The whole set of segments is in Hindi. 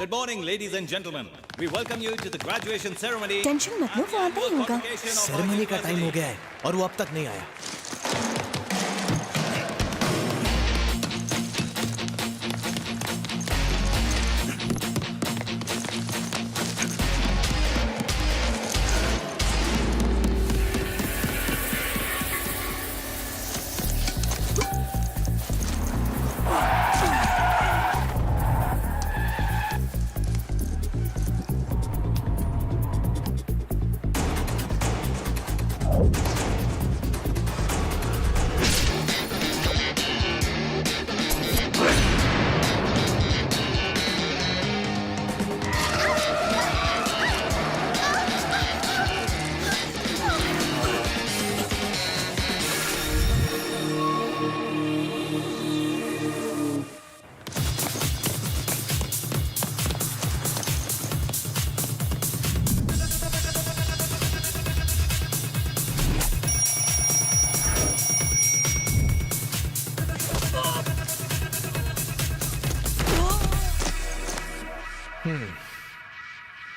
Good morning, ladies and gentlemen. We welcome you to the graduation ceremony. Tension मत लो, वो आता ही होगा। सेरेमनी का टाइम हो गया है और वो अब तक नहीं आया।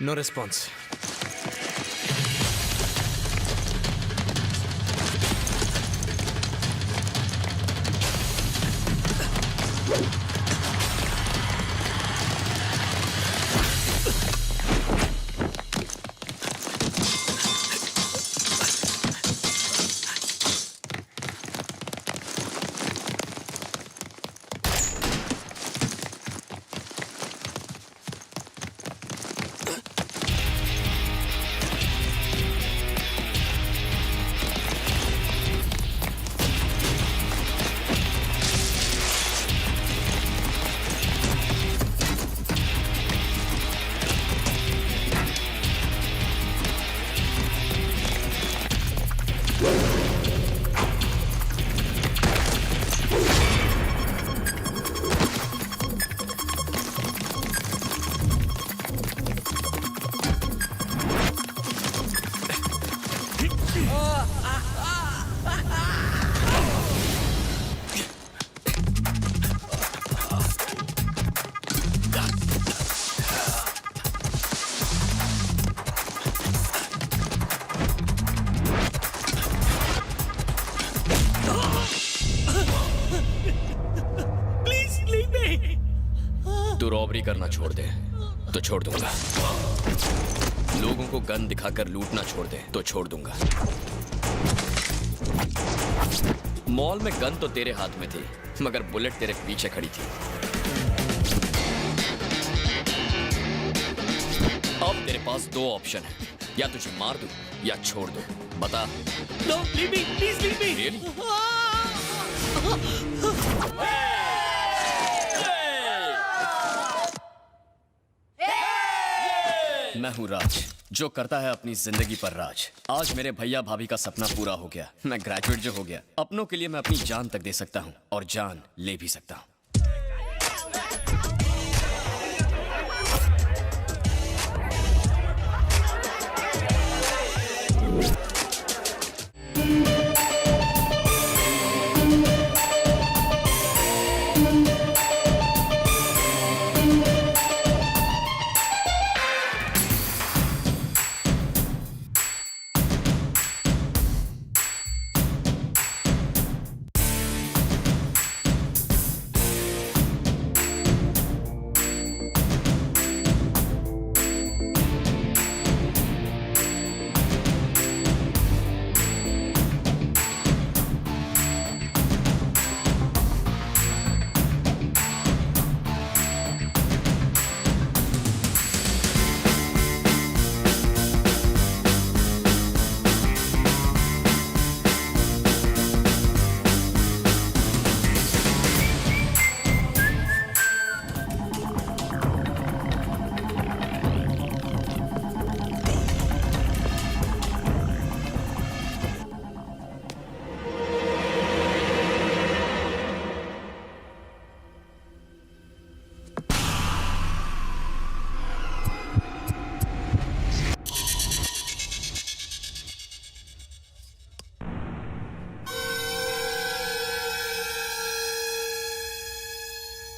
No response. रॉबरी करना छोड़ दे तो छोड़ दूंगा। लोगों को गन दिखाकर लूटना छोड़ दे तो छोड़ दूंगा। मॉल में गन तो तेरे हाथ में थी मगर बुलेट तेरे पीछे खड़ी थी। अब तेरे पास दो ऑप्शन है, या तुझे मार दूं या छोड़ दूं, बता। No, leave me, please leave me. Really? मैं हूँ राज, जो करता है अपनी जिंदगी पर राज। आज मेरे भैया भाभी का सपना पूरा हो गया। मैं ग्रेजुएट जो हो गया, अपनों के लिए मैं अपनी जान तक दे सकता हूँ और जान ले भी सकता हूँ।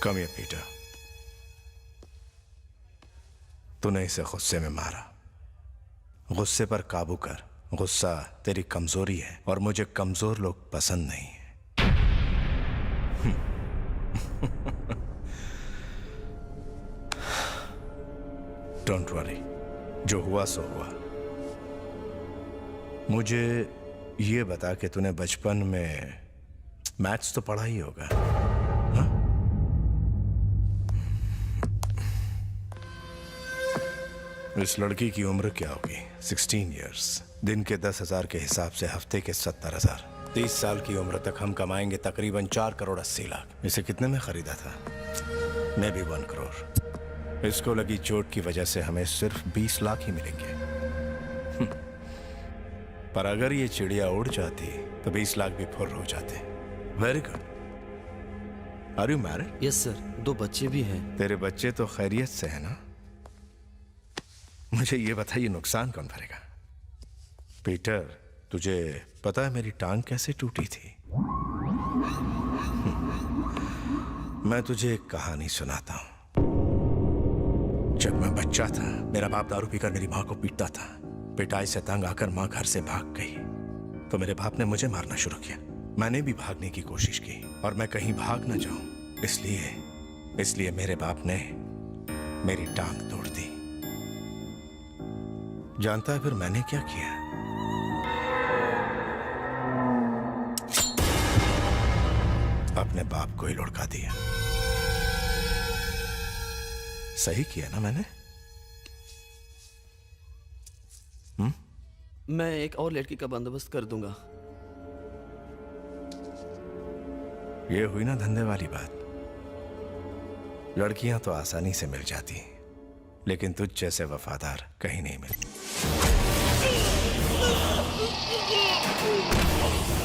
Come here, Peter. तूने इसे गुस्से में मारा। गुस्से पर काबू कर। गुस्सा तेरी कमजोरी है और मुझे कमजोर लोग पसंद नहीं है। डोंट वरी, जो हुआ सो हुआ। मुझे ये बता कि तूने बचपन में मैथ्स तो पढ़ा ही होगा, हाँ? इस लड़की की उम्र क्या होगी? 16 इयर्स। दिन के 10,000 के हिसाब से हफ्ते के 70,000। 30 साल की उम्र तक हम कमाएंगे तकरीबन 4 करोड़ 80 लाख। इसे कितने में खरीदा था? मैं भी 1 करोड़। इसको लगी चोट की वजह से हमें सिर्फ 20 लाख ही मिलेंगे। पर अगर ये चिड़िया उड़ जाती तो 20 लाख भी फुर्र हो जाते। Very good. Are you married? Yes sir, 2 बच्चे भी हैं। तेरे बच्चे तो खैरियत से है ना? मुझे ये बताइए, नुकसान कौन भरेगा? पीटर, तुझे पता है मेरी टांग कैसे टूटी थी? मैं तुझे एक कहानी सुनाता हूं। जब मैं बच्चा था, मेरा बाप दारू पीकर मेरी मां को पीटता था। पिटाई से तंग आकर मां घर से भाग गई तो मेरे बाप ने मुझे मारना शुरू किया। मैंने भी भागने की कोशिश की और मैं कहीं भाग न जाऊं, इसलिए मेरे बाप ने मेरी टांग तोड़ दी। जानता है फिर मैंने क्या किया? अपने बाप को ही लुढ़का दिया। सही किया ना मैंने? मैं एक और लड़की का बंदोबस्त कर दूंगा। ये हुई ना धंधे वाली बात। लड़कियां तो आसानी से मिल जाती हैं, लेकिन तुझ जैसे वफादार कहीं नहीं मिलती।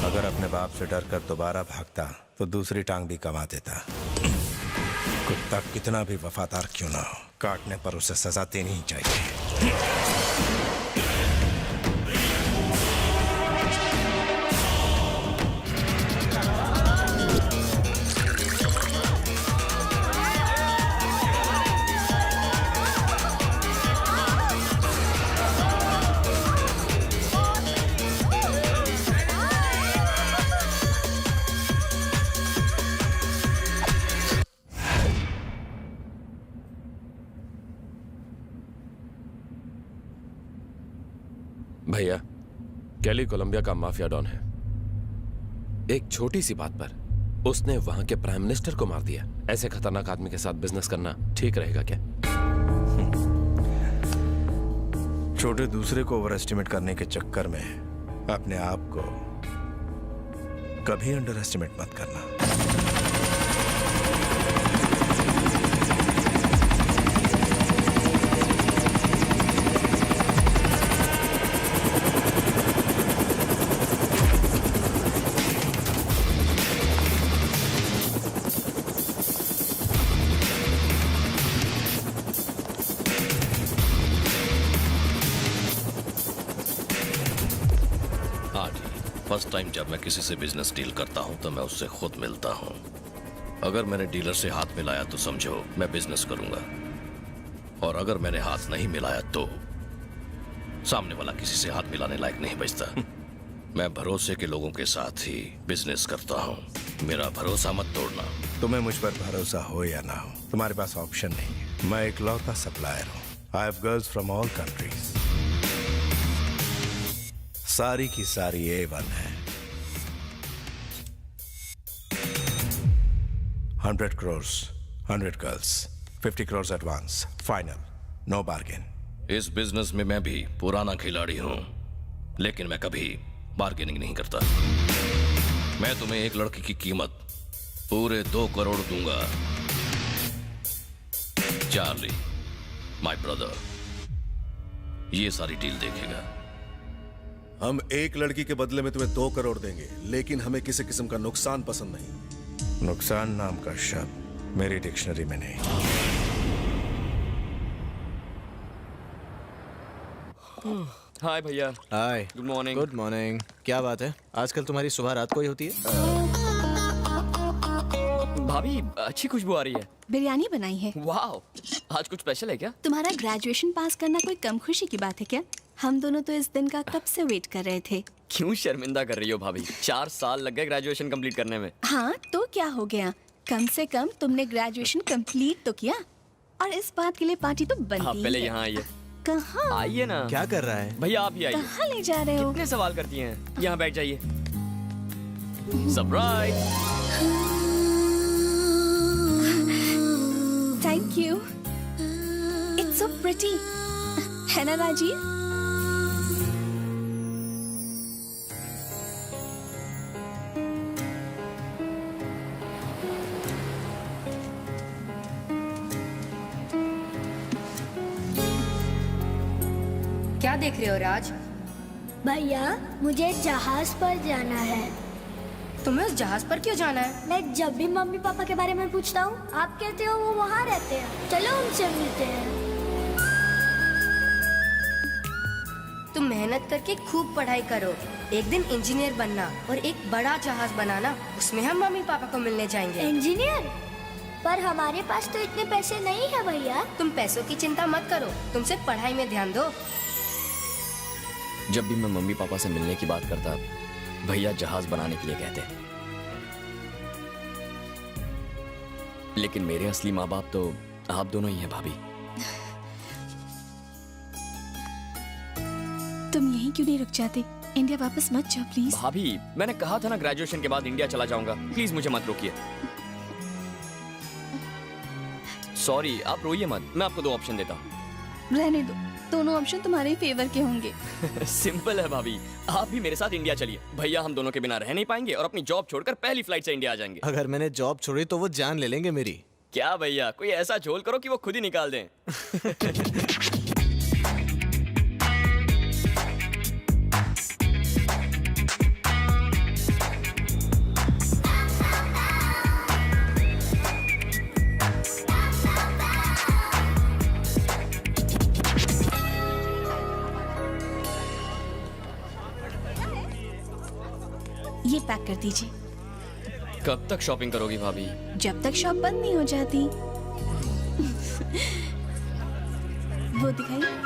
अगर अपने बाप से डर कर दोबारा भागता तो दूसरी टांग भी कमा देता। कुत्ता कितना भी वफादार क्यों ना हो, काटने पर उसे सजा देनी ही चाहिए। भैया, कैली कोलंबिया का माफिया डॉन है। एक छोटी सी बात पर उसने वहां के प्राइम मिनिस्टर को मार दिया। ऐसे खतरनाक आदमी के साथ बिजनेस करना ठीक रहेगा क्या? छोटे दूसरे को ओवर एस्टिमेट करने के चक्कर में अपने आप को कभी अंडर एस्टिमेट मत करना। फर्स्ट टाइम जब मैं किसी से बिजनेस डील करता हूं तो मैं उससे खुद मिलता हूं। अगर मैंने डीलर से हाथ मिलाया तो समझो मैं बिजनेस करूंगा, और अगर मैंने हाथ नहीं मिलाया तो सामने वाला किसी से हाथ मिलाने लायक नहीं बचता। मैं भरोसे के लोगों के साथ ही बिजनेस करता हूं। मेरा भरोसा मत तोड़ना। तुम्हें मुझ पर भरोसा हो या ना हो, तुम्हारे पास ऑप्शन नहीं है। मैं एक लौता सप्लायर हूं। I have girls from all countries. सारी की सारी A1 है। 100 crores, 100 girls, 50 crores advance, final, no bargain. इस बिजनेस में मैं भी पुराना खिलाड़ी हूं, लेकिन मैं कभी बार्गेनिंग नहीं करता। मैं तुम्हें एक लड़की की कीमत पूरे 2 करोड़ दूंगा। चार्ली, माय ब्रदर, ये सारी डील देखेगा। हम एक लड़की के बदले में तुम्हें 2 करोड़ देंगे, लेकिन हमें किसी किस्म का नुकसान पसंद नहीं। नुकसान नाम का शब्द मेरी डिक्शनरी में नहीं। हाय भैया। Hi. Good morning. Good morning. क्या बात है, आजकल तुम्हारी सुबह रात को ही होती है? भाभी अच्छी खुशबू आ रही है। बिरयानी बनाई है। वाओ, आज कुछ स्पेशल है क्या? तुम्हारा ग्रेजुएशन पास करना कोई कम खुशी की बात है क्या? हम दोनों तो इस दिन का कब से वेट कर रहे थे। क्यों शर्मिंदा कर रही हो भाभी? 4 साल लग गए ग्रेजुएशन कंप्लीट करने में। हाँ तो क्या हो गया, कम से कम तुमने ग्रेजुएशन कंप्लीट तो किया, और इस बात के लिए पार्टी तो बनती आप ही पहले है। यहाँ आइए। कहाँ? आइए ना। क्या कर रहा है? भैया आप ही आइए। कहाँ ले जा रहे हो? कितने सवाल करती हैं? यहाँ बैठ जाइए। Surprise. Thank you, it's so pretty, है ना राजीव? क्या देख रहे हो राज? भैया मुझे जहाज पर जाना है। तुम्हें उस जहाज पर क्यों जाना है? मैं जब भी मम्मी पापा के बारे में पूछता हूँ, आप कहते हो वो वहाँ रहते हैं। चलो उनसे मिलते हैं। तुम मेहनत करके खूब पढ़ाई करो, एक दिन इंजीनियर बनना और एक बड़ा जहाज बनाना, उसमें हम मम्मी पापा को मिलने जाएंगे। इंजीनियर? पर हमारे पास तो इतने पैसे नहीं है भैया। तुम पैसों की चिंता मत करो, तुम सिर्फ पढ़ाई में ध्यान दो। जब भी मैं मम्मी पापा से मिलने की बात करता, भैया जहाज बनाने के लिए कहते, लेकिन मेरे असली माँ बाप तो आप दोनों ही हैं भाभी। तुम यहीं क्यों नहीं रुक जाते? इंडिया वापस मत जाओ प्लीज। भाभी मैंने कहा था ना ग्रेजुएशन के बाद इंडिया चला जाऊंगा, प्लीज मुझे मत रोकिए। सॉरी, आप रोइए मत, मैं आपको 2 ऑप्शन देता हूँ। रहने दो, दोनों ऑप्शन तुम्हारे ही फेवर के होंगे। सिंपल है भाभी, आप भी मेरे साथ इंडिया चलिए। भैया हम दोनों के बिना रह नहीं पाएंगे और अपनी जॉब छोड़कर पहली फ्लाइट से इंडिया आ जाएंगे। अगर मैंने जॉब छोड़ी तो वो जान ले लेंगे मेरी। क्या भैया, कोई ऐसा झोल करो कि वो खुद ही निकाल दें। ये पैक कर दीजिए। कब तक शॉपिंग करोगी भाभी? जब तक शॉप बंद नहीं हो जाती। वो दिखाइए।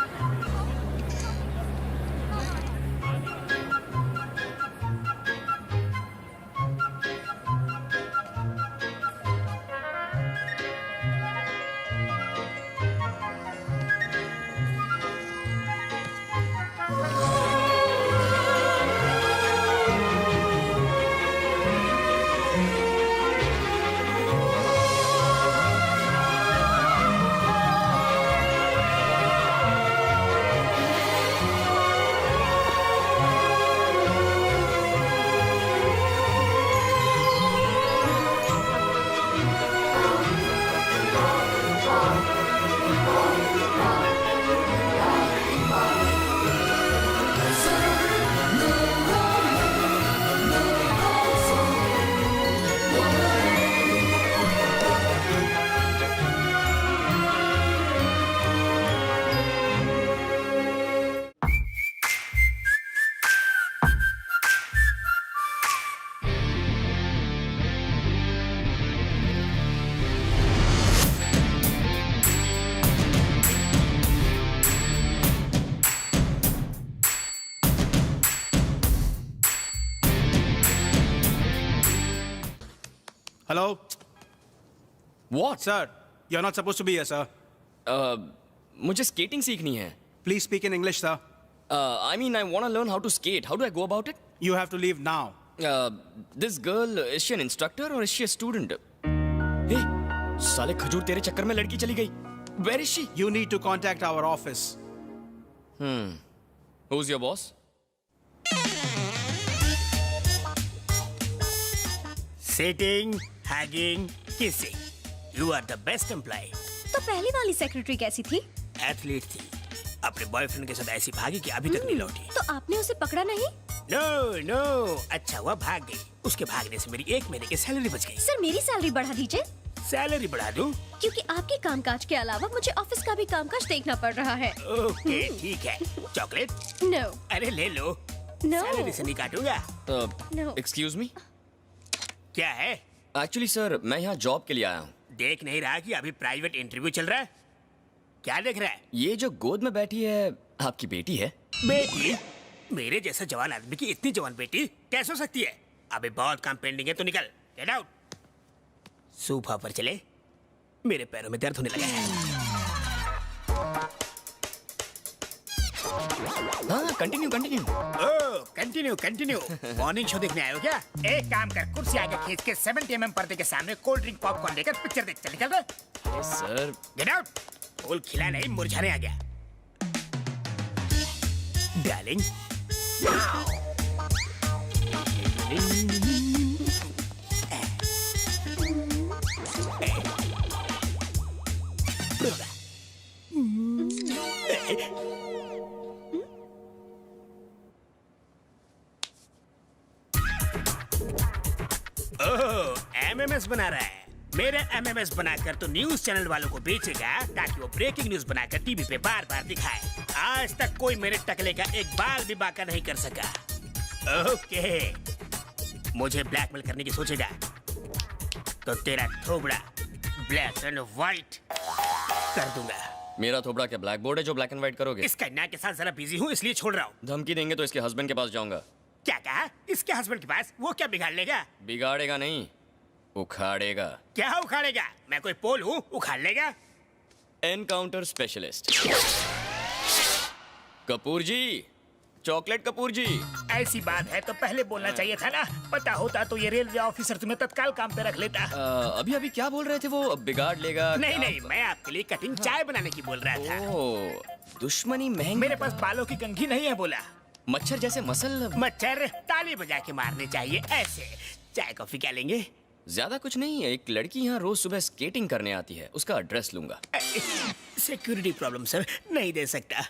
Hello? What? Sir, you're not supposed to be here, sir. मुझे स्केटिंग सीखनी है। Please speak in English, sir. I mean, I want to learn how to skate. How do I go about it? You have to leave now. This girl, is she an instructor or is she a student? Hey, साले खजूर तेरे चक्कर में लड़की चली गई। Where is she? You need to contact our office. Who's your boss? Sitting, hugging, kissing. You are the best employee. तो पहली वाली सेक्रेटरी कैसी थी? एथलीट थी, अपने बॉयफ्रेंड के साथ ऐसी भागी कि अभी तक नहीं लौटी। तो आपने उसे पकड़ा नहीं? नो नो, अच्छा हुआ भाग गई। उसके भागने से मेरी 1 महीने की सैलरी बच गई। सर मेरी सैलरी बढ़ा दीजिए। सैलरी बढ़ा दूं? क्योंकि आपके कामकाज के अलावा मुझे ऑफिस का भी कामकाज देखना पड़ रहा है। ओके ठीक है। चॉकलेट? नो। अरे ले लो। नो। सैलरी से नहीं काटूंगा। नो। Excuse me? क्या है? एक्चुअली सर मैं यहाँ जॉब के लिए आया हूँ। देख नहीं रहा कि अभी प्राइवेट इंटरव्यू चल रहा है? क्या देख रहा है? ये जो गोद में बैठी है आपकी बेटी है? बेटी? मेरे जैसा जवान आदमी की इतनी जवान बेटी कैसे हो सकती है? अभी बहुत काम पेंडिंग है, तो निकल, गेट आउट। सोफा पर चले, मेरे पैरों में दर्द होने लगा है। हाँ कंटिन्यू कंटिन्यू। ओह कंटिन्यू कंटिन्यू। मॉर्निंग शो देखने आए हो क्या? एक काम कर, कुर्सी आगे खींच के 70 mm पर्दे के सामने कोल्ड ड्रिंक पॉपकॉर्न लेकर पिक्चर देख, चल निकल रहा। Sir get out. फूल खिला नहीं, मुरझाने आ गया। डार्लिंग एमएमएस बना रहा है। मेरा एमएमएस बनाकर तो न्यूज चैनल वालों को बेचेगा ताकि वो ब्रेकिंग न्यूज बनाकर टीवी पे बार बार दिखाए। आज तक कोई मेरे टकले का एक बाल भी बाका नहीं कर सका। ओके, मुझे ब्लैकमेल करने की सोचेगा तो तेरा थोबड़ा ब्लैक एंड व्हाइट कर दूंगा। मेरा थोबड़ा क्या ब्लैक बोर्ड है जो ब्लैक एंड व्हाइट करोगे? इस कन्या के साथ जरा बिजी हूँ इसलिए छोड़ रहा हूँ। धमकी देंगे तो इसके हस्बैंड के पास जाऊंगा। क्या कहा? इसके हस्बैंड के पास? वो क्या बिगाड़ लेगा? बिगाड़ेगा नहीं, उखाड़ेगा। क्या उखाड़ेगा? मैं कोई पोल हूँ उखाड़ लेगा? एनकाउंटर स्पेशलिस्ट कपूर जी, चॉकलेट कपूर जी। ऐसी बात है तो पहले बोलना चाहिए था ना। पता होता तो ये रेलवे ऑफिसर तुम्हें तत्काल काम पे रख लेता। अभी अभी क्या बोल रहे थे वो? बिगाड़ लेगा? नहीं नहीं, मैं आपके लिए कटिंग चाय बनाने की बोल रहा था। ओह, दुश्मनी महंगी। मेरे पास बालों की कंघी नहीं है बोला। मच्छर जैसे मसल। मच्छर ताली बजा के मारने चाहिए ऐसे। चाय कॉफी क्या लेंगे? ज्यादा कुछ नहीं, एक लड़की यहाँ रोज सुबह स्केटिंग करने आती है, उसका एड्रेस लूंगा। सिक्योरिटी प्रॉब्लम सर, नहीं दे सकता।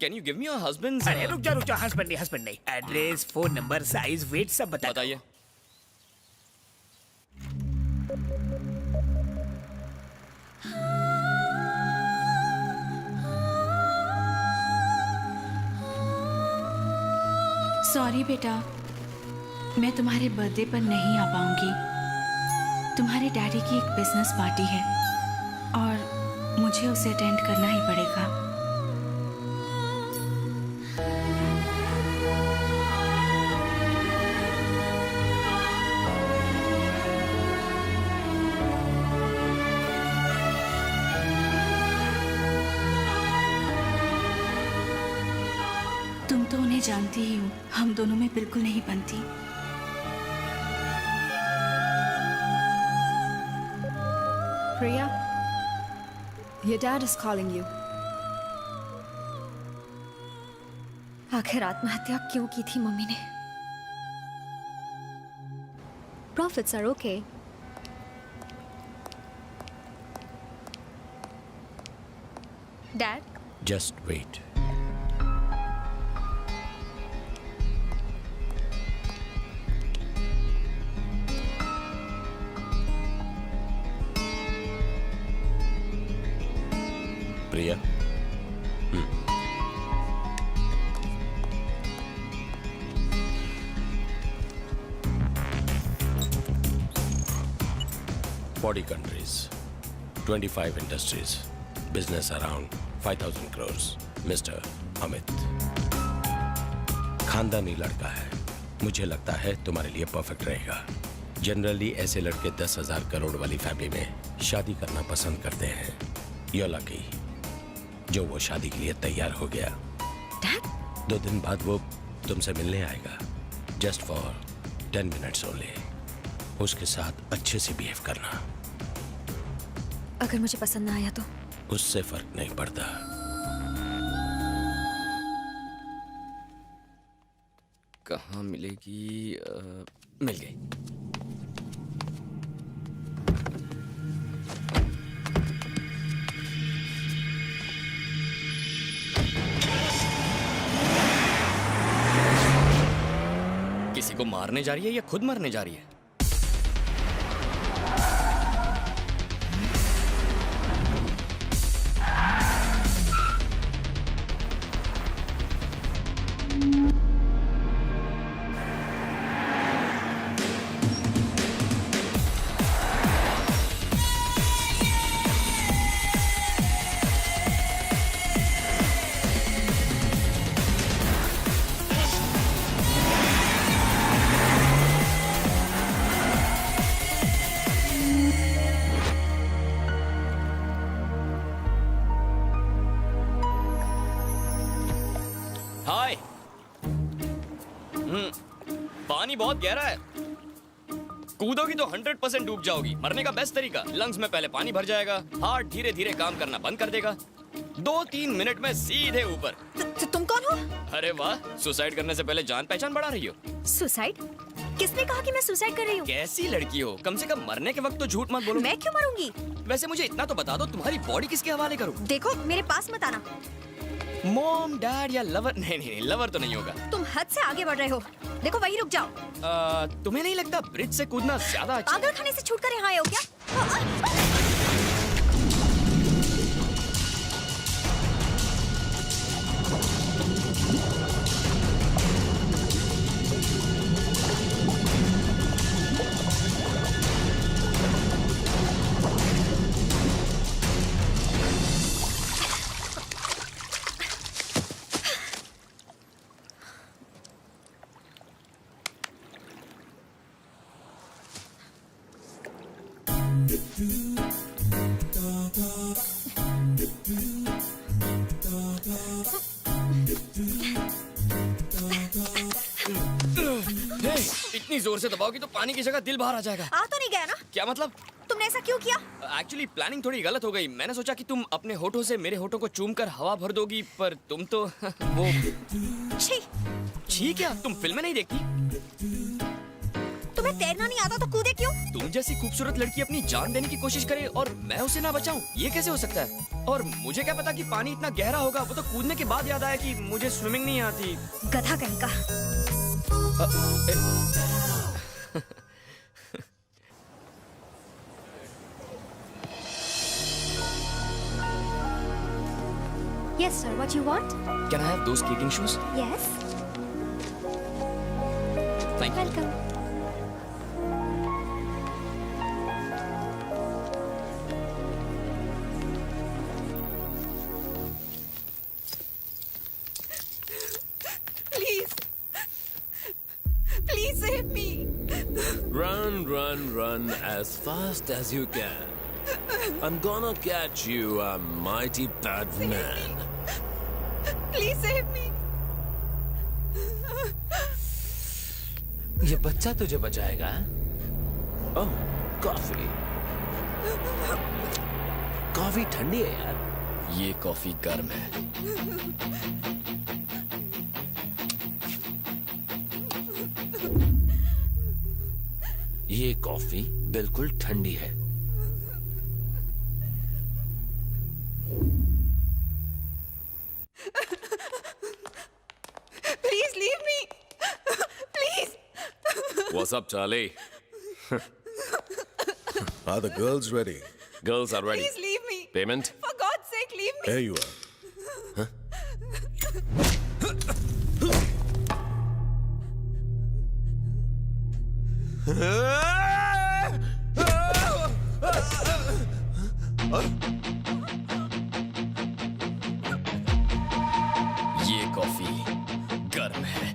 Can you give me your husband? अरे रुक जा, हस्बैंड नहीं। Address, phone number, size, weight सब बताइए। सॉरी बेटा, मैं तुम्हारे बर्थडे पर नहीं आ पाऊंगी। तुम्हारे डैडी की एक बिजनेस पार्टी है और मुझे उसे अटेंड करना ही पड़ेगा। तुम तो उन्हें जानती ही हो, हम दोनों में बिल्कुल नहीं बनती। Priya, your dad is calling you. आखिर आत्महत्या क्यों की थी मम्मी ने? Profits are okay. Dad? Just wait. Priya, Forty countries, 25 industries, business around 5,000 crores. Mr. Amit, खानदानी लड़का है, मुझे लगता है तुम्हारे लिए परफेक्ट रहेगा। जनरली ऐसे लड़के 10,000 करोड़ वाली फैमिली में शादी करना पसंद करते हैं। You're lucky, जो वो शादी के लिए तैयार हो गया। Dad? 2 दिन बाद वो तुमसे मिलने आएगा, जस्ट फॉर 10 मिनट्स ओनली। उसके साथ अच्छे से बिहेव करना। अगर मुझे पसंद ना आया तो? उससे फर्क नहीं पड़ता। कहाँ मिलेगी? मिल गई। किसी को मारने जा रही है या खुद मरने जा रही है? पानी बहुत गहरा है। कूदोगी तो 100% डूब जाओगी। मरने का बेस्ट तरीका, लंग्स में पहले पानी भर जाएगा, हार्ट धीरे धीरे काम करना बंद कर देगा, 2-3 मिनट में सीधे ऊपर। तुम कौन हो? अरे वाह, सुसाइड करने से पहले जान पहचान बढ़ा रही हो। सुसाइड? किसने कहा कि मैं सुसाइड कर रही हूँ? कैसी लड़की हो, कम से कम मरने के वक्त तो झूठ मत बोलो। मैं क्यों मरूंगी? वैसे मुझे इतना तो बता दो, तुम्हारी बॉडी किसके हवाले करूँ? देखो, मेरे पास मत आना। मॉम, डैड या लवर? नहीं, लवर तो नहीं होगा। तुम हद से आगे बढ़ रहे हो। देखो, वहीं रुक जाओ। तुम्हें नहीं लगता ब्रिज से कूदना ज्यादा अच्छा? पागल खाने से छूटकर यहाँ आए हो क्या? इतनी जोर से दबाओगी तो पानी की जगह दिल बाहर आ जाएगा। आ तो नहीं गया ना? क्या मतलब? तुमने ऐसा क्यों किया? एक्चुअली प्लानिंग थोड़ी गलत हो गई। मैंने सोचा कि तुम अपने होठों से मेरे होठों को चूमकर हवा भर दोगी, पर तुम तो वो छी क्या? तुम फिल्में नहीं देखती? तुम्हें तैरना नहीं आता तो कूदे क्यों? तुम जैसी खूबसूरत लड़की अपनी जान देने की कोशिश करे और मैं उसे ना बचाऊं, ये कैसे हो सकता है? और मुझे क्या पता कि पानी इतना गहरा होगा। वो तो कूदने के बाद याद आया कि मुझे स्विमिंग नहीं आती। गधा कहीं का। Yes, sir. What you want? Can I have those kicking shoes? Yes. Thank you. Welcome. Please save me. Run as fast as you can. I'm gonna catch you, a mighty bad man. Please save me. ये बच्चा तुझे बचाएगा? ओह, कॉफी। कॉफी ठंडी है यार। ये कॉफी गर्म है। ये कॉफी बिल्कुल ठंडी है। Please leave me. Please. What's up, Charlie? Are the girls ready? Girls are ready. Please leave me. Payment? For God's sake, leave me. Here you are. ये कॉफी गर्म है।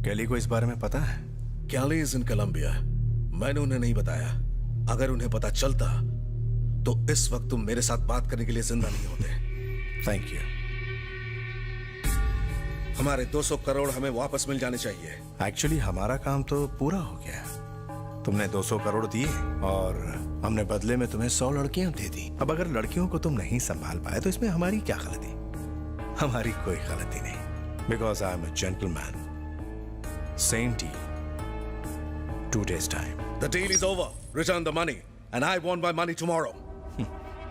कैली को इस बारे में पता है? कैली इज इन कोलंबिया। मैंने उन्हें नहीं बताया। अगर उन्हें पता चलता तो इस वक्त तुम मेरे साथ बात करने के लिए जिंदा नहीं होते। Thank you. हमारे 200 करोड़ हमें वापस मिल जाने चाहिए। एक्चुअली हमारा काम तो पूरा हो गया। तुमने 200 करोड़ दिए और हमने बदले में तुम्हें 100 लड़कियां दे दी। अब अगर लड़कियों को तुम नहीं संभाल पाए तो इसमें हमारी क्या गलती? हमारी कोई गलती नहीं। Because I am a gentleman. Same deal, 2 days time. The deal is over. Return the money and I want my money tomorrow.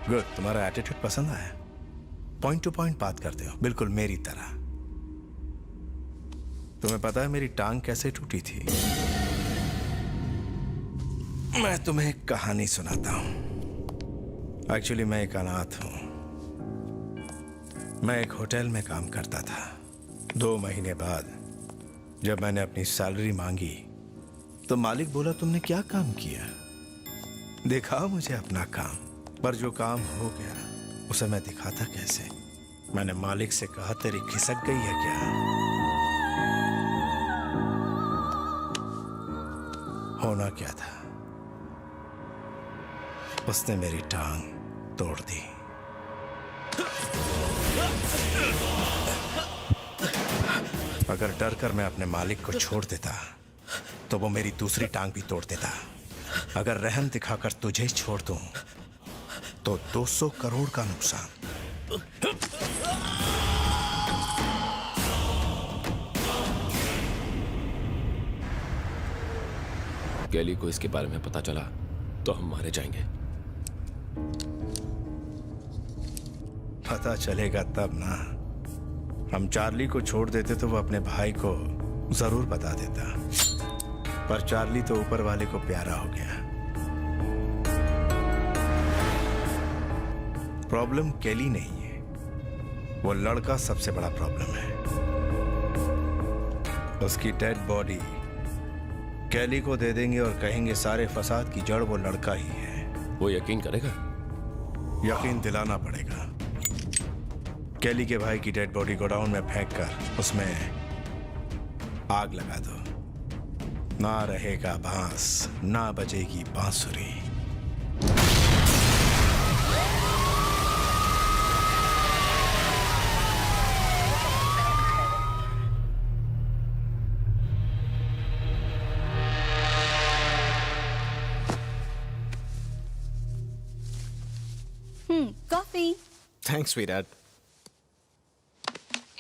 Good, तुम्हारा एटीट्यूड पसंद आया। पॉइंट टू पॉइंट बात करते हो, बिल्कुल मेरी तरह। तुम्हें पता है मेरी टांग कैसे टूटी थी? मैं तुम्हें एक कहानी सुनाता हूं। एक्चुअली मैं एक अनाथ हूं। मैं एक होटल में काम करता था। 2 महीने बाद जब मैंने अपनी सैलरी मांगी तो मालिक बोला, तुमने क्या काम किया? दिखाओ मुझे अपना काम। पर जो काम हो गया उसे मैं दिखाता कैसे? मैंने मालिक से कहा, तेरी खिसक गई है क्या? होना क्या था? उसने मेरी टांग तोड़ दी। अगर डर कर मैं अपने मालिक को छोड़ देता तो वो मेरी दूसरी टांग भी तोड़ देता। अगर रहम दिखाकर तुझे छोड़ दूं तो 200 करोड़ का नुकसान। कैली को इसके बारे में पता चला तो हम मारे जाएंगे। पता चलेगा तब ना। हम चार्ली को छोड़ देते तो वो अपने भाई को जरूर बता देता। पर चार्ली तो ऊपर वाले को प्यारा हो गया। प्रॉब्लम कैली नहीं है, वो लड़का सबसे बड़ा प्रॉब्लम है। उसकी डेड बॉडी कैली को दे देंगे और कहेंगे सारे फसाद की जड़ वो लड़का ही है। वो यकीन करेगा? यकीन दिलाना पड़ेगा। कैली के भाई की डेड बॉडी गोडाउन में फेंक कर उसमें आग लगा दो। ना रहेगा बांस, ना बजेगी बांसुरी। Coffee. Thanks, sweetheart.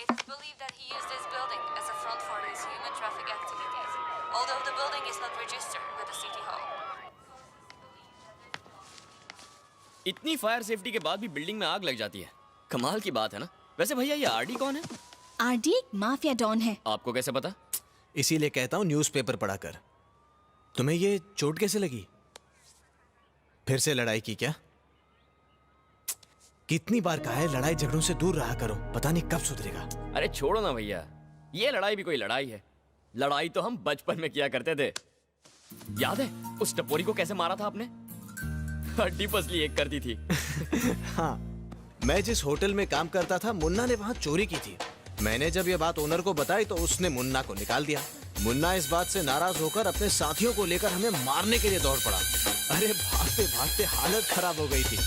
It's believed that he used this building as a front for his human traffic activities, although the building is not registered with the city hall. इतनी फायर सेफ्टी के बाद भी बिल्डिंग में आग लग जाती है। कमाल की बात है ना। वैसे भैया ये आरडी कौन है? आरडी एक माफिया डॉन है। आपको कैसे पता? इसीलिए कहता हूँ न्यूज़पेपर पढ़ा कर। तुम्हें ये चोट कैसे लगी? फिर से लड़ाई की क्या? कितनी बार कहा है लड़ाई झगड़ों से दूर रहा करो, पता नहीं कब सुधरेगा। अरे छोड़ो ना भैया, ये लड़ाई भी कोई लड़ाई है। लड़ाई तो हम बचपन में किया करते थे। याद है उस टपोरी को कैसे मारा था आपने? हड्डी पसली एक कर दी थी। हाँ, मैं जिस होटल में काम करता था मुन्ना ने वहां चोरी की थी। मैंने जब ये बात ओनर को बताई तो उसने मुन्ना को निकाल दिया। मुन्ना इस बात से नाराज होकर अपने साथियों को लेकर हमें मारने के लिए दौड़ पड़ा। अरे भागते भागते हालत खराब हो गई थी।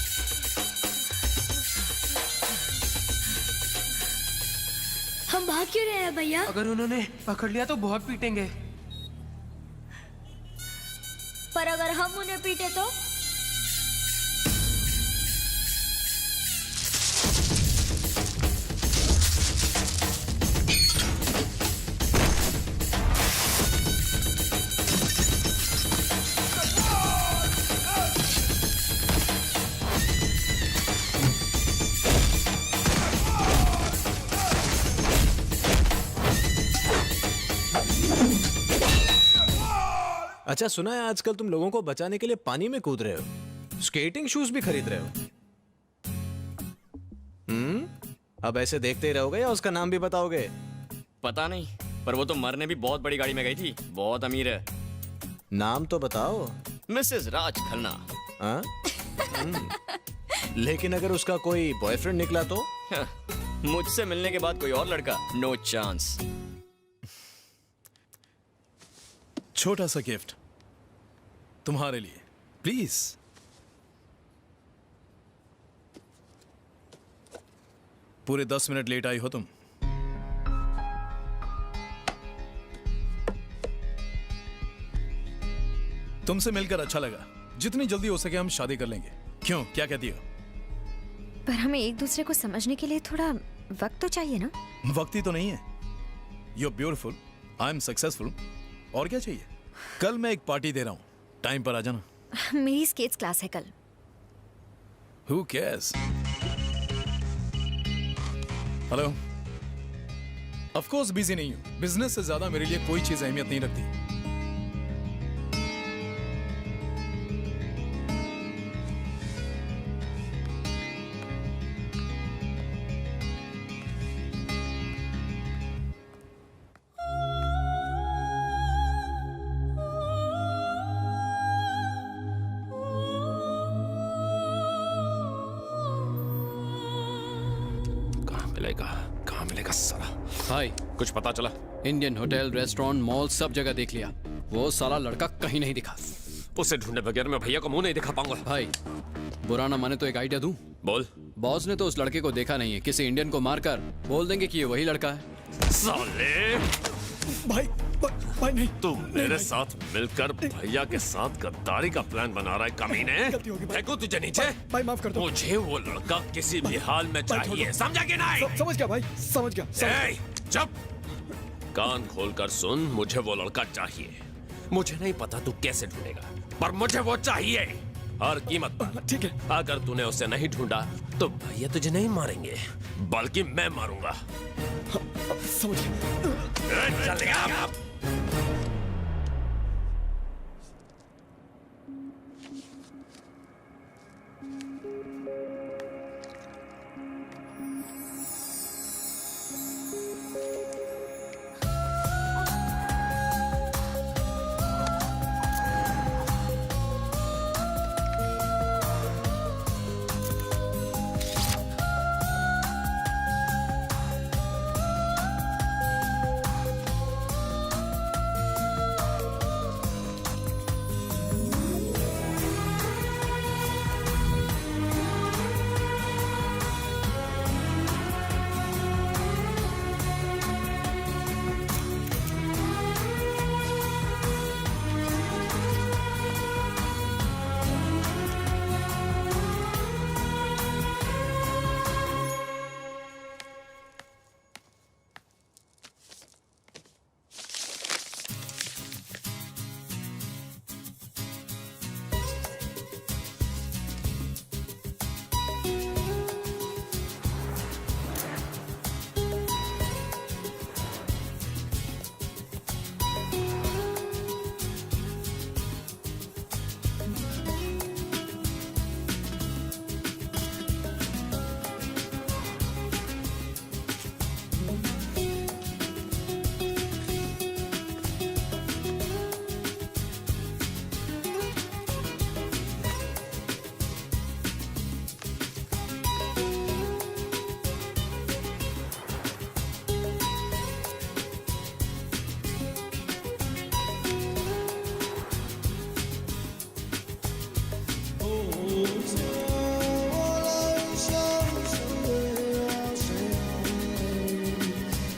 हम भाग क्यों रहे हैं भैया? अगर उन्होंने पकड़ लिया तो बहुत पीटेंगे। पर अगर हम उन्हें पीटे तो? अच्छा, सुना है आजकल तुम लोगों को बचाने के लिए पानी में कूद रहे हो, स्केटिंग शूज भी खरीद रहे हो। अब ऐसे देखते ही रहोगे या उसका नाम भी बताओगे? पता नहीं, पर वो तो मरने भी बहुत बड़ी गाड़ी में गई थी। बहुत अमीर है। नाम तो बताओ। मिसेस राज खन्ना। लेकिन अगर उसका कोई बॉयफ्रेंड निकला तो? मुझसे मिलने के बाद कोई और लड़का? No chance. छोटा सा गिफ्ट तुम्हारे लिए, प्लीज। पूरे 10 मिनट लेट आई हो तुम। तुमसे मिलकर अच्छा लगा। जितनी जल्दी हो सके हम शादी कर लेंगे। क्यों, क्या कहती हो? पर हमें एक दूसरे को समझने के लिए थोड़ा वक्त तो चाहिए ना। वक्त ही तो नहीं है। You are beautiful, I am successful, और क्या चाहिए? कल मैं एक पार्टी दे रहा हूं, टाइम पर आ जाना। मेरी स्केट्स क्लास है कल। Who cares? Hello. Of course busy नहीं हूं। बिजनेस से ज्यादा मेरे लिए कोई चीज अहमियत नहीं रखती। कहाँ मिलेगा साला? भाई कुछ पता चला? इंडियन होटल, रेस्टोरेंट, मॉल सब जगह देख लिया, वो साला लड़का कहीं नहीं दिखा। उसे ढूंढने बगैर मैं भैया को मुंह नहीं दिखा पाऊंगा। भाई बुरा ना माने तो एक आइडिया दूं? बोल। बॉस ने तो उस लड़के को देखा नहीं है, किसी इंडियन को मारकर बोल देंगे कि ये वही लड़का है। साले भाई नहीं। तू मेरे साथ मिलकर भैया के साथ गद्दारी का प्लान बना रहा है कमीने। फेंकू तुझे नीचे। भाई माफ कर दो। मुझे वो लड़का किसी भी हाल में चाहिए, समझा कि नहीं? समझ गया भाई, समझ गया। चुप, कान खोलकर सुन, मुझे वो लड़का चाहिए। मुझे नहीं पता तू कैसे ढूंढेगा, पर मुझे वो चाहिए हर कीमत पर। ठीक है। अगर तूने उसे नहीं ढूंढा तो भैया तुझे नहीं मारेंगे, बल्कि मैं मारूंगा। समझ गया। चलेगा।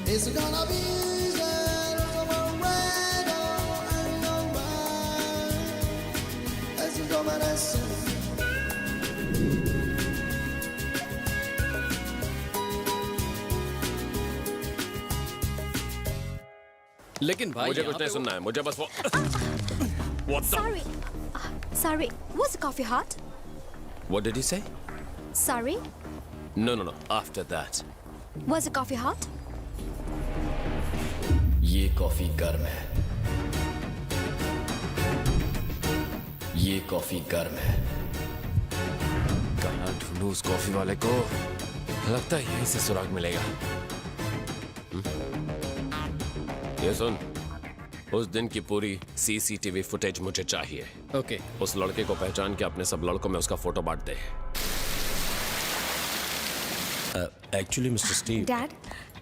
It's gonna be लेकिन भाई मुझे कुछ नहीं सुनना है, मुझे बस वो What the? Sorry, was the coffee hot? What did he say? Sorry, No. After that. was the coffee hot? ये कॉफी गर्म है, ये कॉफी गर्म है। कहाँ ढूंढूं उस कॉफी वाले को? लगता है यहीं से सुराग मिलेगा। ये सुन, उस दिन की पूरी सीसीटीवी फुटेज मुझे चाहिए। ओके। उस लड़के को पहचान के अपने सब लड़कों में उसका फोटो बांट दे। Actually mister Steve. डैड,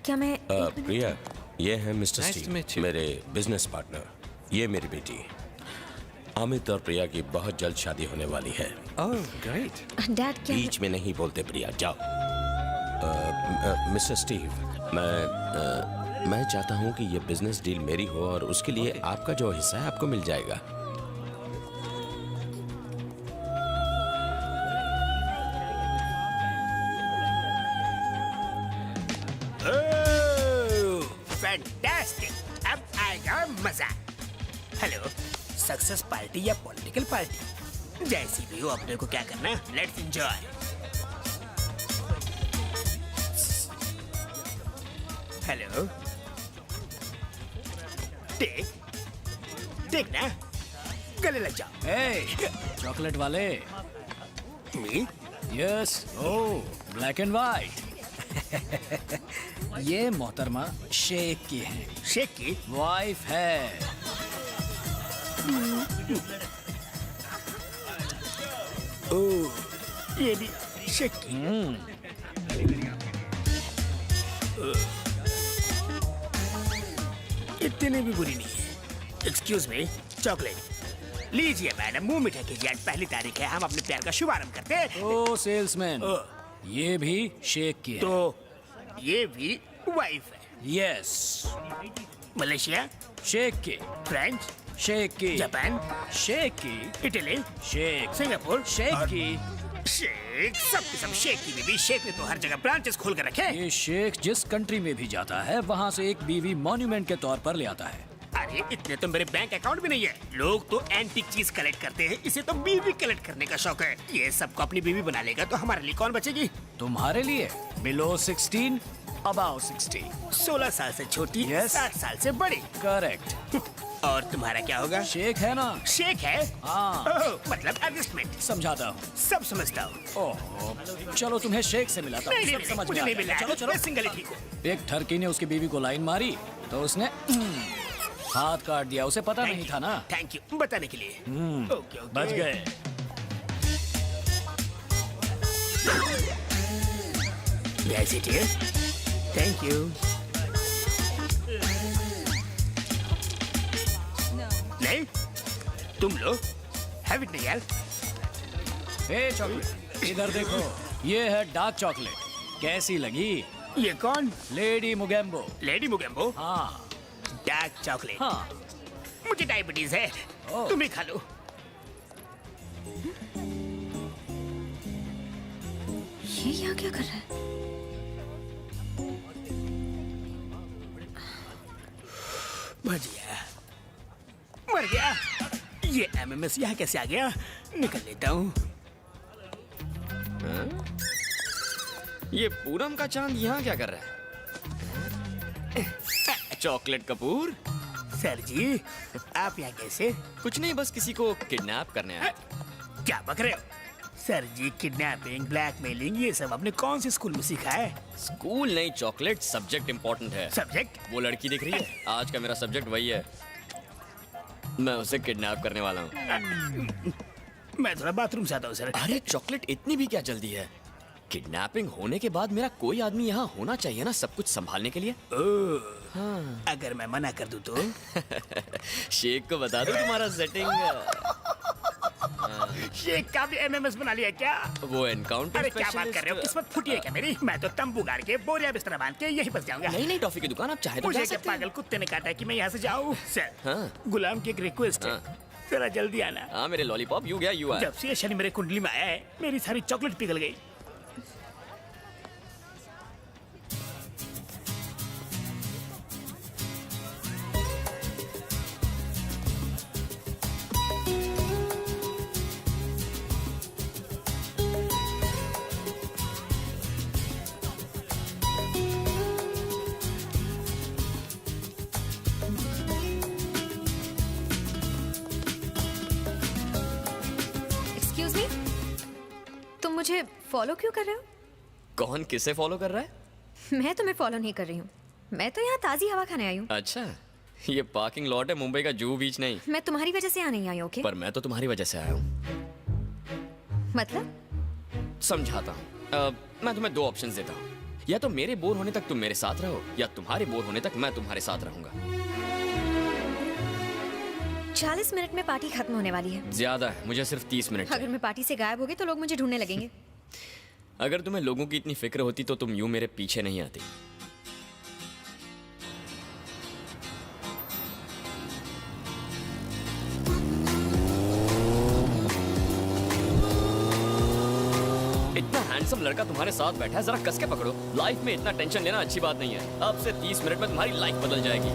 क्या मैं प्रिया, ये है मिस्टर स्टीव, मेरे बिजनेस पार्टनर। ये मेरी बेटी अमित और प्रिया की बहुत जल्द शादी होने वाली है। Oh great. डैड क्या बीच में नहीं बोलते प्रिया, जाओ। मिस्टर स्टीव, मैं चाहता हूँ कि ये बिजनेस डील मेरी हो और उसके लिए आपका जो हिस्सा है आपको मिल जाएगा। फैंटास्टिक, अब आएगा मजा। हेलो, सक्सेस पार्टी या पॉलिटिकल पार्टी, जैसी भी हो अपने को क्या करना, लेट्स एंजॉय। हेलो, टेक ना, गले लग जाओ। Hey, चॉकलेट वाले। Me? Yes. Oh, black and white. ये मोहतरमा शेख की है। शेख की वाइफ है। ओह, ये भी शेख की। इतने भी बुरी नहीं है। एक्सक्यूज मी, चॉकलेट लीजिए मैडम, मुंह मीठा कीजिए। आज पहली तारीख है, हम अपने प्यार का शुभारंभ करते हैं। ओ सेल्समैन, ये भी शेख की है। तो ये भी वाइफ है। यस। मलेशिया शेख की। फ्रेंच शेख की। जापान शेख की। इटली शेख। सिंगापुर शेख की। शेख, सब के सब शेख की बीवी। शेख ने तो हर जगह ब्रांचेस खोल कर रखे। ये शेख जिस कंट्री में भी जाता है वहाँ से एक बीवी मॉन्यूमेंट के तौर पर ले आता है। अरे इतने तो मेरे बैंक अकाउंट भी नहीं है। लोग तो एंटीक चीज कलेक्ट करते हैं, इसे तो बीवी कलेक्ट करने का शौक है। ये सबको अपनी बीवी बना लेगा तो हमारे लिए कौन बचेगी? तुम्हारे लिए बिलो 16, अबाउ 60। 16 साल से छोटी, Yes. 60 साल से बड़ी। करेक्ट। और तुम्हारा क्या होगा? शेख है ना। शेख है? हाँ। ओह, मतलब एडजस्टमेंट। समझाता हूँ। सब समझता हूँ। ओह, चलो तुम्हें शेख से मिलाता हूँ। नहीं, सब समझ मुझे में आ नहीं गया। मिला। चलो चलो। मैं सिंगल ही ठीक हूँ। एक ठरकी ने उसकी बीवी को लाइन मारी तो उसने हाथ काट दिया। उसे पता नहीं था ना। थैंक यू बताने के लिए। Okay, okay. बच गए। Yes, it is. Thank you. नहीं, तुम लो। Have it नहीं यार। ए चॉकलेट, इधर देखो। ये है डार्क चॉकलेट। कैसी लगी? ये कौन? लेडी मुगेम्बो। लेडी मुगेम्बो? हाँ। Dark chocolate. हाँ। मुझे डायबिटीज है, तुम ही खा लो। ये यहाँ क्या कर रहा है? बच गया, मर गया। ये एमएमएस यहाँ कैसे आ गया? निकल लेता हूँ। ये पूरम का चांद यहाँ क्या कर रहा है? चॉकलेट कपूर। सर जी, आप यहाँ कैसे? कुछ नहीं, बस किसी को किडनैप करने आया। क्या बक रहे हो? सर जी, किडनैपिंग, ब्लैकमेलिंग, ये सब आपने कौन से स्कूल में सीखा है? स्कूल नहीं चॉकलेट, सब्जेक्ट इम्पोर्टेंट है। सब्जेक्ट? वो लड़की दिख रही है, आज का मेरा सब्जेक्ट वही है। मैं उसे किडनैप करने वाला हूँ। मैं थोड़ा बाथरूम से आता हूँ सर। अरे चॉकलेट, इतनी भी क्या जल्दी है? किडनैपिंग होने के बाद मेरा कोई आदमी यहाँ होना चाहिए ना, सब कुछ संभालने के लिए। हाँ। अगर मैं मना कर दूँ तो? शेख को बता दो तुम्हारा सेटिंग। शेख का भी एमएमएस बना लिया क्या? वो एनकाउंटर। अरे क्या बात कर रहे हो? किस्मत फूटी है क्या मेरी? मैं तो तंबू गाड़ के बोरिया बिस्तर बांध के यहीं बस जाऊंगा। नहीं नहीं, टॉफी की दुकान आप चाहे तो मुझे जा क्या सकते हैं। पागल कुत्ते ने काटा कि मैं यहाँ से जाऊँ? सर, हाँ। गुलाम की एक रिक्वेस्ट है, जरा जल्दी आना। हाँ मेरे लॉलीपॉप, यू गया यू आया। जब से ये शनि मेरे कुंडली में आया है, मेरी सारी चॉकलेट पिघल गई। एक्सक्यूज मी, तुम मुझे फॉलो क्यों कर रहे हो? कौन किसे फॉलो कर रहा है? मैं तुम्हें फॉलो नहीं कर रही हूँ। मैं तो यहाँ ताज़ी हवा खाने आई हूँ। अच्छा, ये पार्किंग लॉट है, मुंबई का जुहू बीच नहीं। मैं तुम्हारी वजह से यहाँ नहीं आई, ओके? पर मैं तो तुम्हारी वजह से आया हूँ। मतलब? समझाता हूँ। मैं तुम्हें दो ऑप्शंस देता हूँ, या तो मेरे बोर होने तक तुम मेरे साथ रहो, या तुम्हारे बोर होने तक मैं तुम्हारे साथ रहूंगा। 40 मिनट में पार्टी खत्म होने वाली है। ज्यादा है, मुझे सिर्फ 30 मिनट अगर मैं पार्टी से गायब हो गई तो लोग मुझे ढूंढने लगेंगे। अगर तुम्हें लोगों की इतनी फिक्र होती तो तुम यूं मेरे पीछे नहीं आती। इतना हैंडसम लड़का तुम्हारे साथ बैठा है, जरा कस के पकड़ो। लाइफ में इतना टेंशन लेना अच्छी बात नहीं है। अब से 30 मिनट में तुम्हारी लाइफ बदल जाएगी।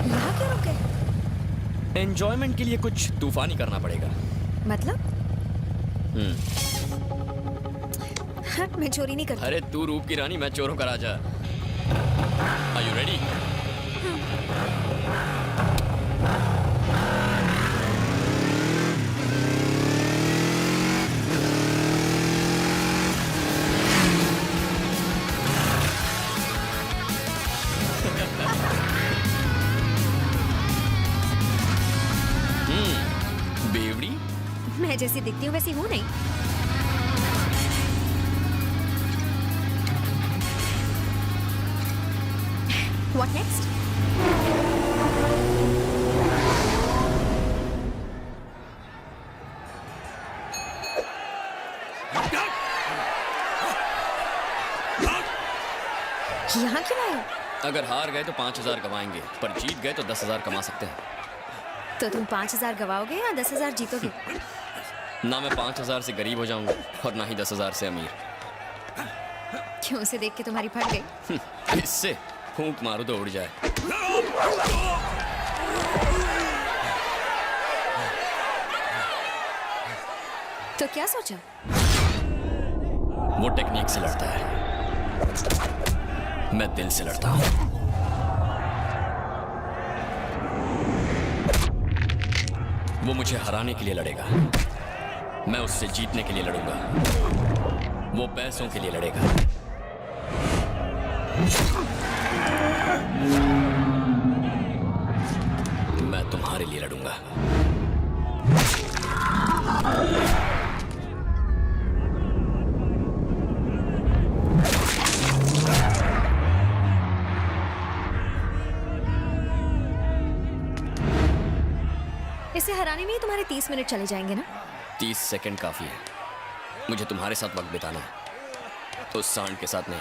यहाँ क्यों रुके? एंजॉयमेंट के लिए कुछ तूफानी करना पड़ेगा। मतलब? हट, मैं चोरी नहीं करती। अरे तू रूप की रानी, मैं चोरों का राजा। Are you ready? बेवड़ी, मैं जैसी दिखती हूँ वैसी हूँ नहीं। What next? यहाँ क्यों आए? अगर हार गए तो 5,000 कमाएंगे, पर जीत गए तो 10,000 कमा सकते हैं। तो तुम 5,000 गवाओगे या 10,000 जीतोगे? ना मैं 5,000 से गरीब हो जाऊंगा और ना ही 10,000 से अमीर। क्यों, उसे देख के तुम्हारी फट गई? इससे फूंक मारो तो उड़ जाए। तो क्या सोचा? वो टेक्निक से लड़ता है, मैं दिल से लड़ता हूं। वो मुझे हराने के लिए लड़ेगा, मैं उससे जीतने के लिए लड़ूंगा। वो पैसों के लिए लड़ेगा, मैं तुम्हारे लिए लड़ूंगा। इसे हराने में ही तुम्हारे 30 मिनट चले जाएंगे ना? 30 सेकंड काफी है, मुझे तुम्हारे साथ वक्त बिताना है, उस सांड के साथ नहीं।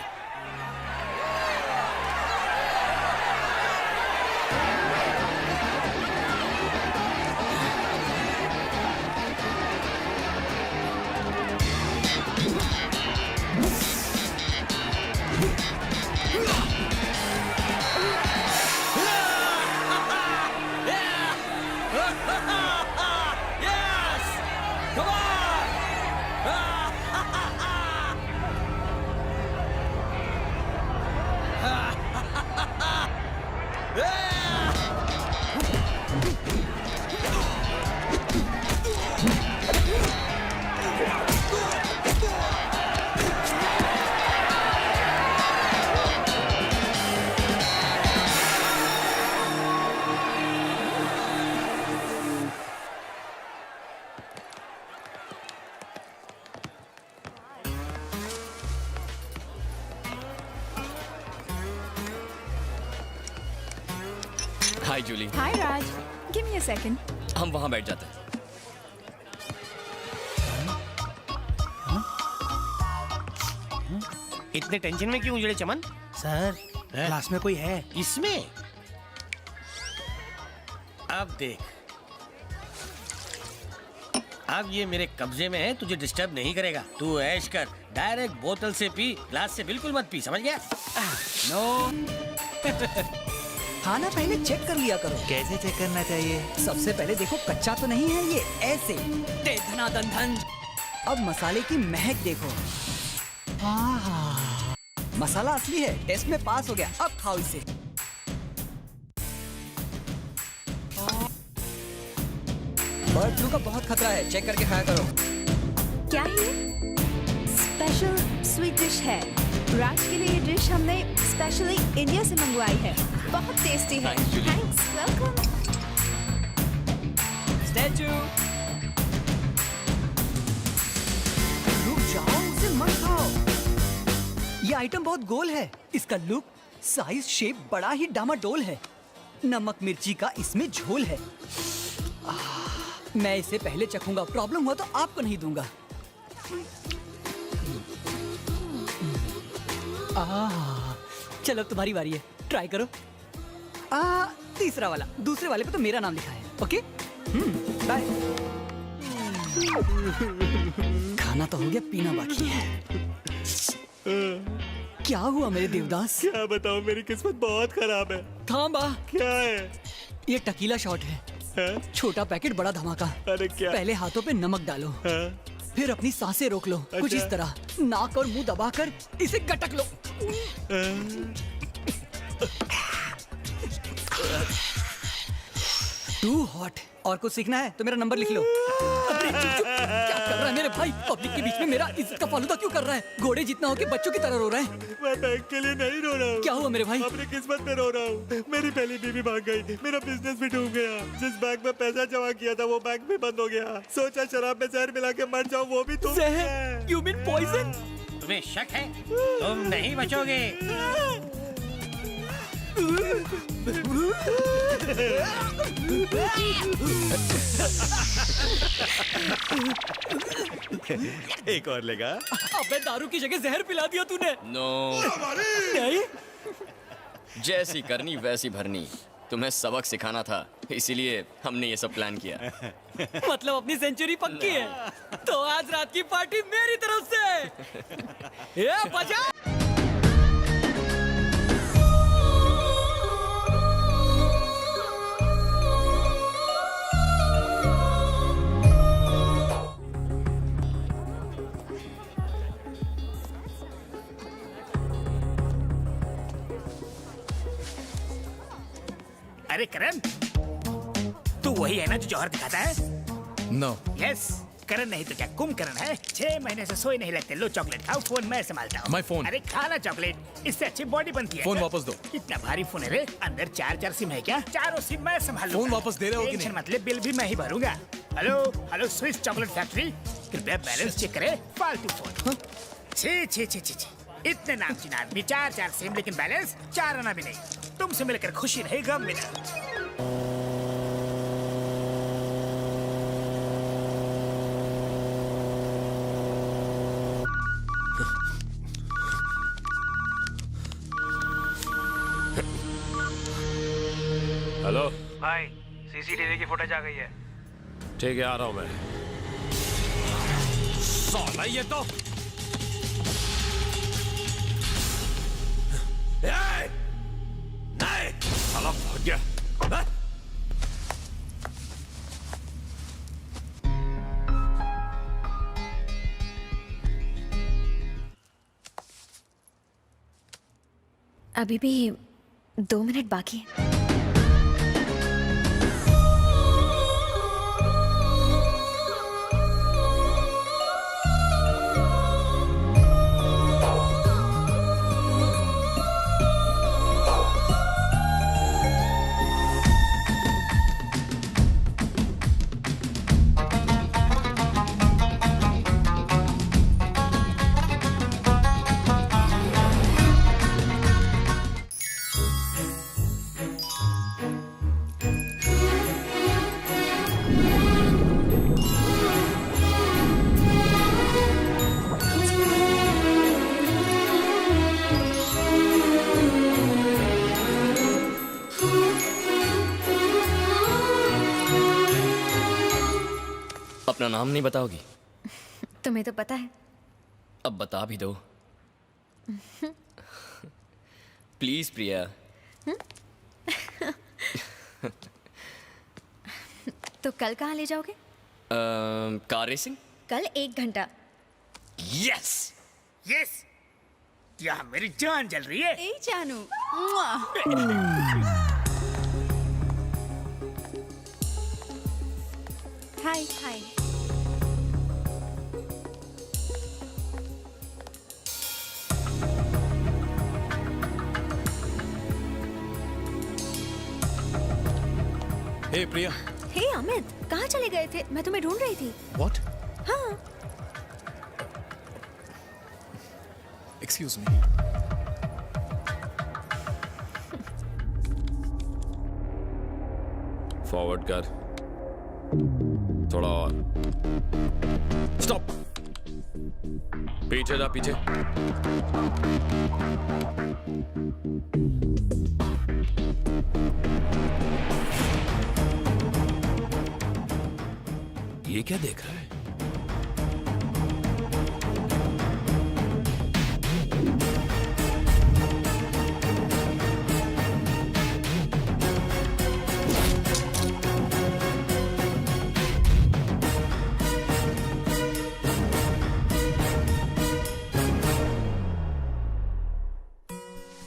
हाय जूली। हाय राज, गिव मी अ सेकंड। हम वहां बैठ जाते हैं। इतने टेंशन में क्यों उजड़े चमन? सर, क्लास में कोई है? इसमें अब देख, अब ये मेरे कब्जे में है, तुझे डिस्टर्ब नहीं करेगा। तू ऐश कर, डायरेक्ट बोतल से पी, ग्लास से बिल्कुल मत पी, समझ गया? नो खाना पहले चेक कर लिया करो। कैसे चेक करना चाहिए? सबसे पहले देखो कच्चा तो नहीं है ये, ऐसे दे धना धन धन। अब मसाले की महक देखो, मसाला असली है, टेस्ट में पास हो गया। अब खाओ इसे। बर्ड फ्लू का बहुत खतरा है, चेक करके खाया करो। क्या है? स्पेशल स्वीट डिश है। राज के लिए ये डिश हमने स्पेशली इंडिया से मंगवाई है। बहुत टेस्टी है। Thanks, welcome. स्टैचू, रुक जाओ, उसे मत खाओ। ये आइटम बहुत गोल है। इसका लुक, साइज, शेप बड़ा ही डामाडोल है। नमक मिर्ची का इसमें झोल है। मैं इसे पहले चखूंगा, प्रॉब्लम हुआ तो आपको नहीं दूंगा। चलो तुम्हारी बारी है, ट्राई करो। तीसरा वाला, दूसरे वाले पे तो मेरा नाम लिखा है। Okay, bye. खाना तो हो गया, पीना बाकी है। क्या हुआ मेरे देवदास? क्या बताऊं, मेरी किस्मत बहुत खराब है। थांबा। क्या है? ये टकीला शॉट है। छोटा पैकेट बड़ा धमाका। अरे क्या? पहले हाथों पे नमक डालो, फिर अपनी सांसें रोक लो। कुछ इस तरह, नाक और मुंह दबाकर इसे गटक लो। To hot. और कुछ सीखना है तो मेरा नंबर लिख लो। अरे चुप चुप, क्या कर रहा है मेरे भाई? पब्लिक के बीच में मेरा इज्जत का फालूदा क्यों कर रहा है? घोड़े जितना हो के बच्चों की तरह रो रहा है। मैं बैंक के लिए नहीं रो रहा हूँ। क्या हुआ मेरे भाई? अपनी किस्मत पे रो रहा हूँ। मेरी पहली बीवी भाग गई, मेरा बिजनेस भी डूब गया। जिस बैंक में पैसा जमा किया था वो बैंक भी बंद हो गया। सोचा शराब में जहर मिला के मर जाऊँ, वो भी तुम। You mean poison? तुम्हें शक है? तुम नहीं बचोगे। एक और लेगा? अबे दारू की जगह जहर पिला दिया तूने। नो नहीं, जैसी करनी वैसी भरनी। तुम्हें सबक सिखाना था, इसीलिए हमने ये सब प्लान किया। मतलब अपनी सेंचुरी पक्की है। तो आज रात की पार्टी मेरी तरफ से। ये बजा। अरे करण, तू वही है ना जो जौहर दिखाता है? नो। यस, करण नहीं तो क्या कुंभकर्ण है। 6 महीने से सोए नहीं लगते। लो चॉकलेट खाओ, फोन मैं संभालता हूँ। My phone। अरे खाना चॉकलेट, इससे अच्छी बॉडी बनती है। फोन वापस दो। कितना भारी फोन है रे? अंदर 4 सिम है क्या? चारों सिम मैं संभाल लूंगा। फोन वापस दे रहे हो कि नहीं? टेंशन मत ले, बिल भी मैं ही भरूंगा। Hello hello, Swiss chocolate factory, कृपया बैलेंस चेक करे। फालतू फोन। छी छी छी छी छी, इतने नामचीन आदमी, 4 सिम, लेकिन बैलेंस 4 आना भी नहीं। तुमसे मिलकर खुशी नहीं, गम मिला। हेलो भाई, सीसीटीवी की फुटेज आ गई है। ठीक है, आ रहा हूं मैं। साला ये तो नहीं, साला भाग गया। अभी भी 2 मिनट बाकी है। अपना नाम नहीं बताओगी? तुम्हें तो पता है। अब बता भी दो प्लीज प्रिया। तो कल कहाँ ले जाओगे? Car racing. कल 1 घंटा। यस यस, क्या मेरी जान जल रही है? ए जानू। हाय हाय। हे प्रिया। हे अमित, कहाँ चले गए थे? मैं तुम्हें ढूंढ रही थी। व्हाट? हाँ। Excuse me. फॉरवर्ड कर, थोड़ा और। स्टॉप, पीछे जा, पीछे। ये क्या देख रहा है?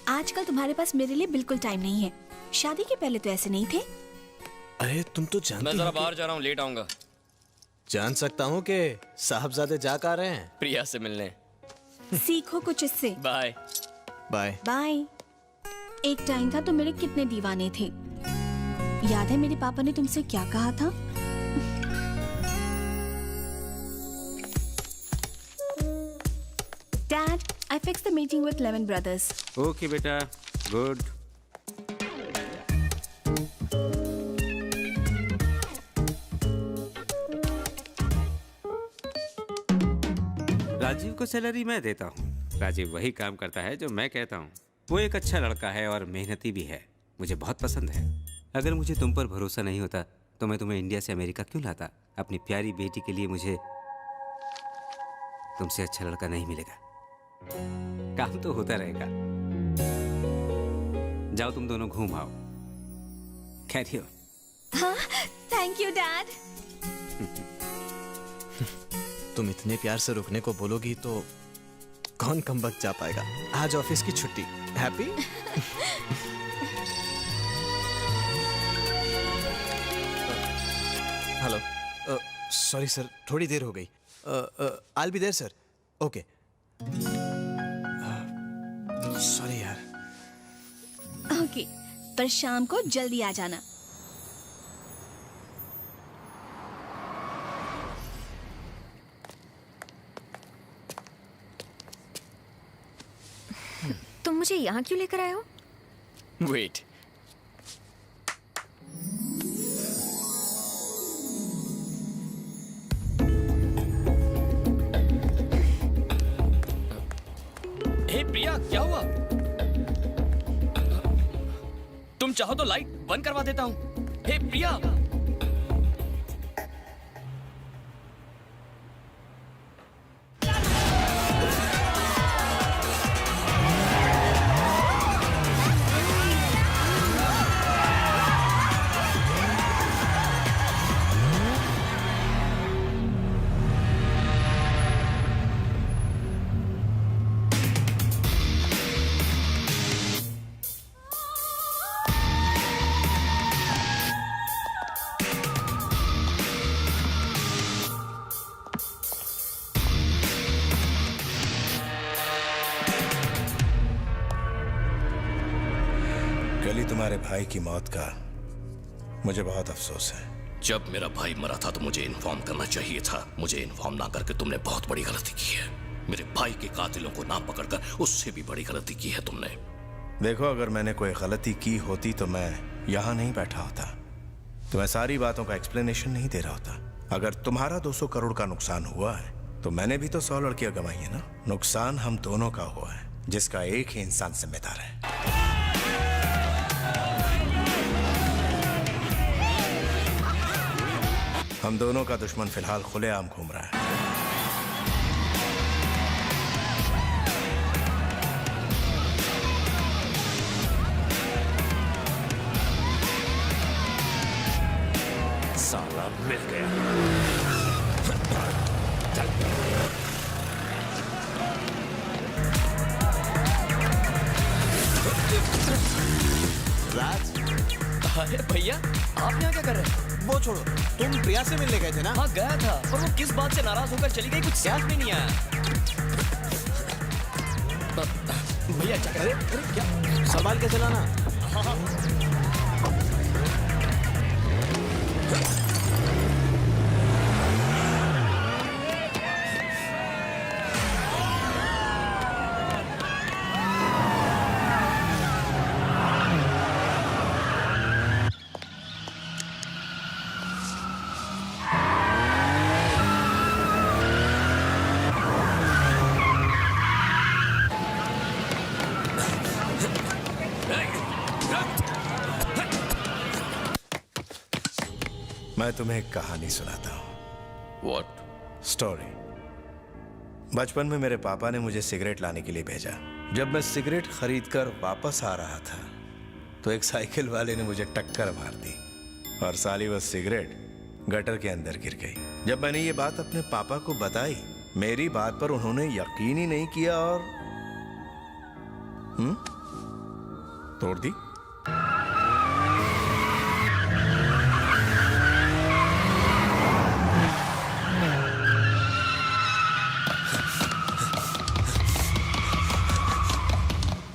आजकल तुम्हारे पास मेरे लिए बिल्कुल टाइम नहीं है। शादी के पहले तो ऐसे नहीं थे। अरे तुम तो जानती मैं जरा हो कि- बाहर जा रहा हूँ, लेट आऊंगा। जान सकता हूँ कि साहबजादे जा आ रहे हैं। प्रिया से मिलने। सीखो कुछ इससे। Bye bye bye. एक टाइम था तो मेरे कितने दीवाने थे। याद है मेरे पापा ने तुमसे क्या कहा था? Dad, I fixed the meeting with Lemon Brothers. Okay बेटा, गुड। राजीव को सैलरी मैं देता हूँ। राजीव वही काम करता है जो मैं कहता हूँ। वो एक अच्छा लड़का है और मेहनती भी है, मुझे बहुत पसंद है। अगर मुझे तुम पर भरोसा नहीं होता तो मैं तुम्हें इंडिया से अमेरिका क्यों लाता? अपनी प्यारी बेटी के लिए मुझे तुमसे अच्छा लड़का नहीं मिलेगा। काम तो होता रहेगा। जाओ तुम दोनों घूम आओ। Carry on. हाँ, थैंक यू डैड। तुम इतने प्यार से रुकने को बोलोगी तो कौन कम वक्त जा पाएगा। आज ऑफिस की छुट्टी। हैप्पी? हेलो, सॉरी सर, थोड़ी देर हो गई। I'll be there sir. Okay. Sorry यार। ओके, पर शाम को जल्दी आ जाना। तुम मुझे यहाँ क्यों लेकर आए हो? वेट, हे प्रिया, क्या हुआ? तुम चाहो तो लाइट बंद करवा देता हूं। हे प्रिया, कल ही तुम्हारे भाई की मौत का मुझे बहुत अफसोस है। जब मेरा भाई मरा था तो मुझे इन्फॉर्म करना चाहिए था। मुझे इन्फॉर्म ना करके तुमने बहुत बड़ी गलती की है। मेरे भाई के कातिलों को ना पकड़कर उससे भी बड़ी गलती की है तुमने। देखो, अगर मैंने कोई गलती की होती तो मैं यहाँ नहीं बैठा होता, तो मैं सारी बातों का एक्सप्लेनेशन नहीं दे रहा होता। अगर तुम्हारा 200 करोड़ का नुकसान हुआ है तो मैंने भी तो 100 लड़कियां गंवाई है ना। नुकसान हम दोनों का हुआ है, जिसका एक ही इंसान जिम्मेदार है। हम दोनों का दुश्मन फिलहाल खुलेआम घूम रहा है। साला मिल गया। चल। राज, अरे भैया, आप यहाँ क्या कर रहे हैं? वो छोड़ो, तुम प्रिया से मिलने गए थे ना? हाँ गया था, पर वो किस बात से नाराज होकर चली गई कुछ समझ में नहीं आया। भैया क्या कर रहे हैं? क्या? संभाल के चलाना। हाँ। मैं तुम्हें एक कहानी सुनाता हूँ। व्हाट? स्टोरी। बचपन में मेरे पापा ने मुझे सिगरेट लाने के लिए भेजा। जब मैं सिगरेट खरीदकर वापस आ रहा था तो एक साइकिल वाले ने मुझे टक्कर मार दी और साली वो सिगरेट गटर के अंदर गिर गई। जब मैंने ये बात अपने पापा को बताई, मेरी बात पर उन्होंने यकीन ही नहीं किया और तोड़ दी।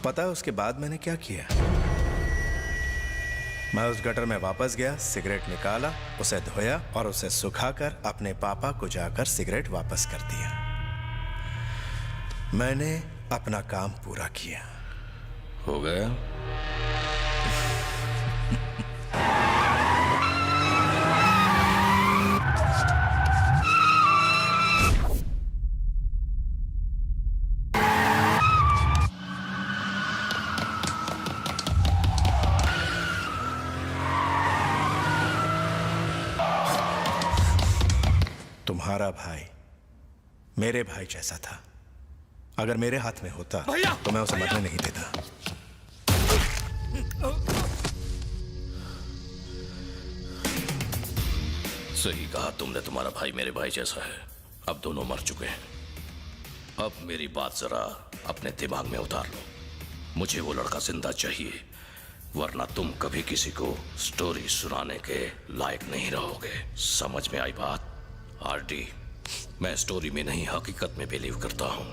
पता है उसके बाद मैंने क्या किया? मैं उस गटर में वापस गया, सिगरेट निकाला, उसे धोया और उसे सुखाकर अपने पापा को जाकर सिगरेट वापस कर दिया। मैंने अपना काम पूरा किया। हो गया? तुम्हारा भाई मेरे भाई जैसा था। अगर मेरे हाथ में होता तो मैं उसे मरने नहीं देता। सही कहा तुमने, तुम्हारा भाई मेरे भाई जैसा है। अब दोनों मर चुके हैं। अब मेरी बात जरा अपने दिमाग में उतार लो। मुझे वो लड़का जिंदा चाहिए, वरना तुम कभी किसी को स्टोरी सुनाने के लायक नहीं रहोगे। समझ में आई बात? आरडी, मैं स्टोरी में नहीं हकीकत में बिलीव करता हूं।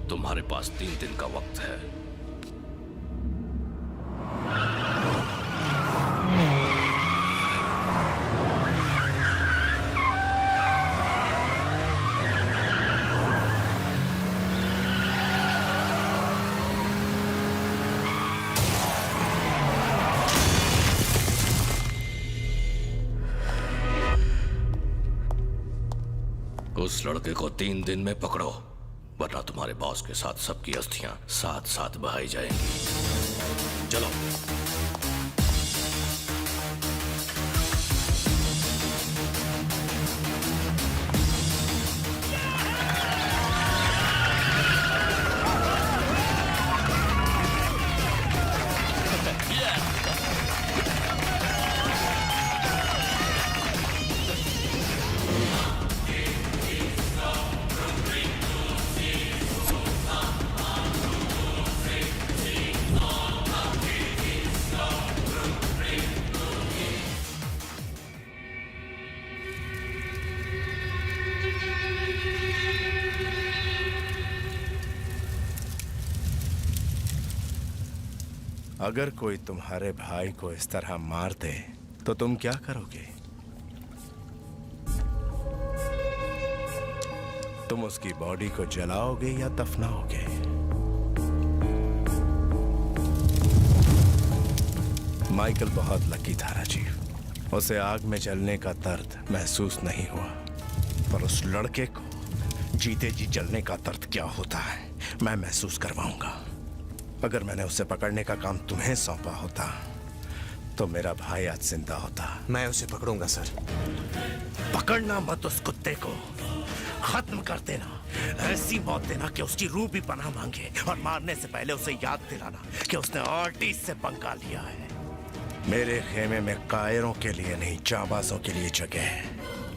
तुम्हारे पास 3 दिन का वक्त है। उस लड़के को 3 दिन में पकड़ो, वरना तुम्हारे बॉस के साथ सबकी अस्थियां साथ साथ बहाई जाएंगी। चलो। अगर कोई तुम्हारे भाई को इस तरह मार दे तो तुम क्या करोगे? तुम उसकी बॉडी को जलाओगे या दफनाओगे? माइकल बहुत लकी था राजीव। उसे आग में जलने का दर्द महसूस नहीं हुआ, पर उस लड़के को जीते जी जलने का दर्द क्या होता है मैं महसूस करवाऊंगा। अगर मैंने उसे पकड़ने का काम तुम्हें सौंपा होता तो मेरा भाई आज जिंदा होता। मैं उसे पकड़ूंगा सर। पकड़ना मत उस कुत्ते को, खत्म कर देना। ऐसी मौत देना कि उसकी रूह भी पनाह मांगे, और मारने से पहले उसे याद दिलाना कि उसने आर्टिस्ट से पंगा लिया है। मेरे खेमे में कायरों के लिए नहीं, जाबाजों के लिए जगह है,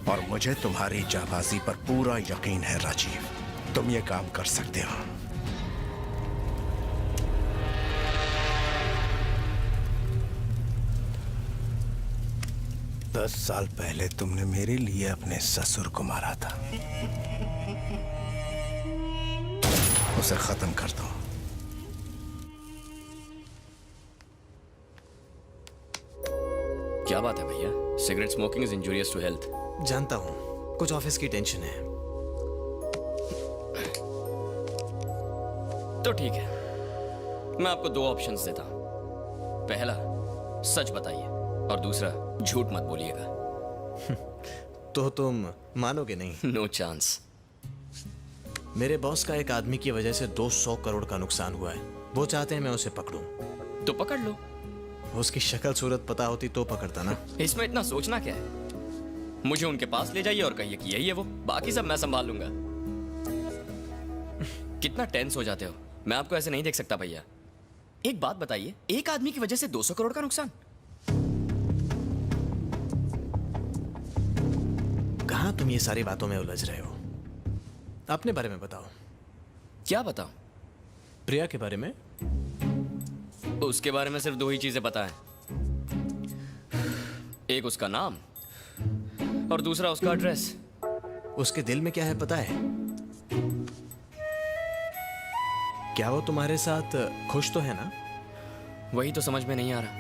और मुझे तुम्हारी जाबाजी पर पूरा यकीन है राजीव। तुम ये काम कर सकते हो। 10 साल पहले तुमने मेरे लिए अपने ससुर को मारा था। उसे खत्म कर दो। क्या बात है भैया? Cigarette smoking is injurious to health. जानता हूं, कुछ ऑफिस की टेंशन है। तो ठीक है, मैं आपको 2 ऑप्शंस देता हूं। पहला, सच बताइए, और दूसरा, झूठ मत बोलिएगा। तो तुम मानोगे नहीं? No chance. मेरे बॉस का एक आदमी की वजह से 200 करोड़ का नुकसान हुआ है। वो चाहते हैं मैं उसे पकड़ूं। तो पकड़ लो। उसकी शक्ल सूरत पता होती तो पकड़ता ना। इसमें इतना सोचना क्या है? मुझे उनके पास ले जाइए और कहिए कि यही है वो, बाकी सब मैं संभाल लूंगा। कितना टेंस हो जाते हो, मैं आपको ऐसे नहीं देख सकता भैया। एक बात बताइए, एक आदमी की वजह से 200 करोड़ का नुकसान? कहां तुम ये सारी बातों में उलझ रहे हो? अपने बारे में बताओ। क्या बताऊं? प्रिया के बारे में? उसके बारे में सिर्फ 2 ही चीजें पता है। एक उसका नाम और दूसरा उसका एड्रेस। उसके दिल में क्या है पता है? क्या वो तुम्हारे साथ खुश तो है ना? वही तो समझ में नहीं आ रहा।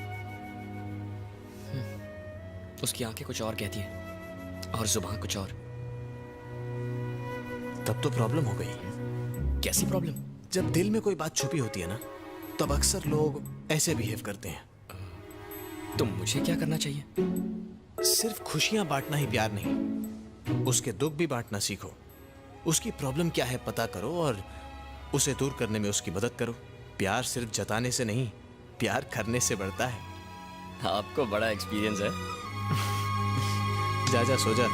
उसकी आंखें कुछ और कहती हैं और जुबान कुछ और। तब तो प्रॉब्लम हो गई। कैसी प्रॉब्लम? जब दिल में कोई बात छुपी होती है ना, तब अक्सर लोग ऐसे बिहेव करते हैं। तो मुझे क्या करना चाहिए? सिर्फ खुशियां बांटना ही प्यार नहीं, उसके दुख भी बांटना सीखो। उसकी प्रॉब्लम क्या है पता करो और उसे दूर करने में उसकी मदद करो। प्यार सिर्फ जताने से नहीं, प्यार करने से बढ़ता है। आपको बड़ा एक्सपीरियंस है। जा जा सो जा।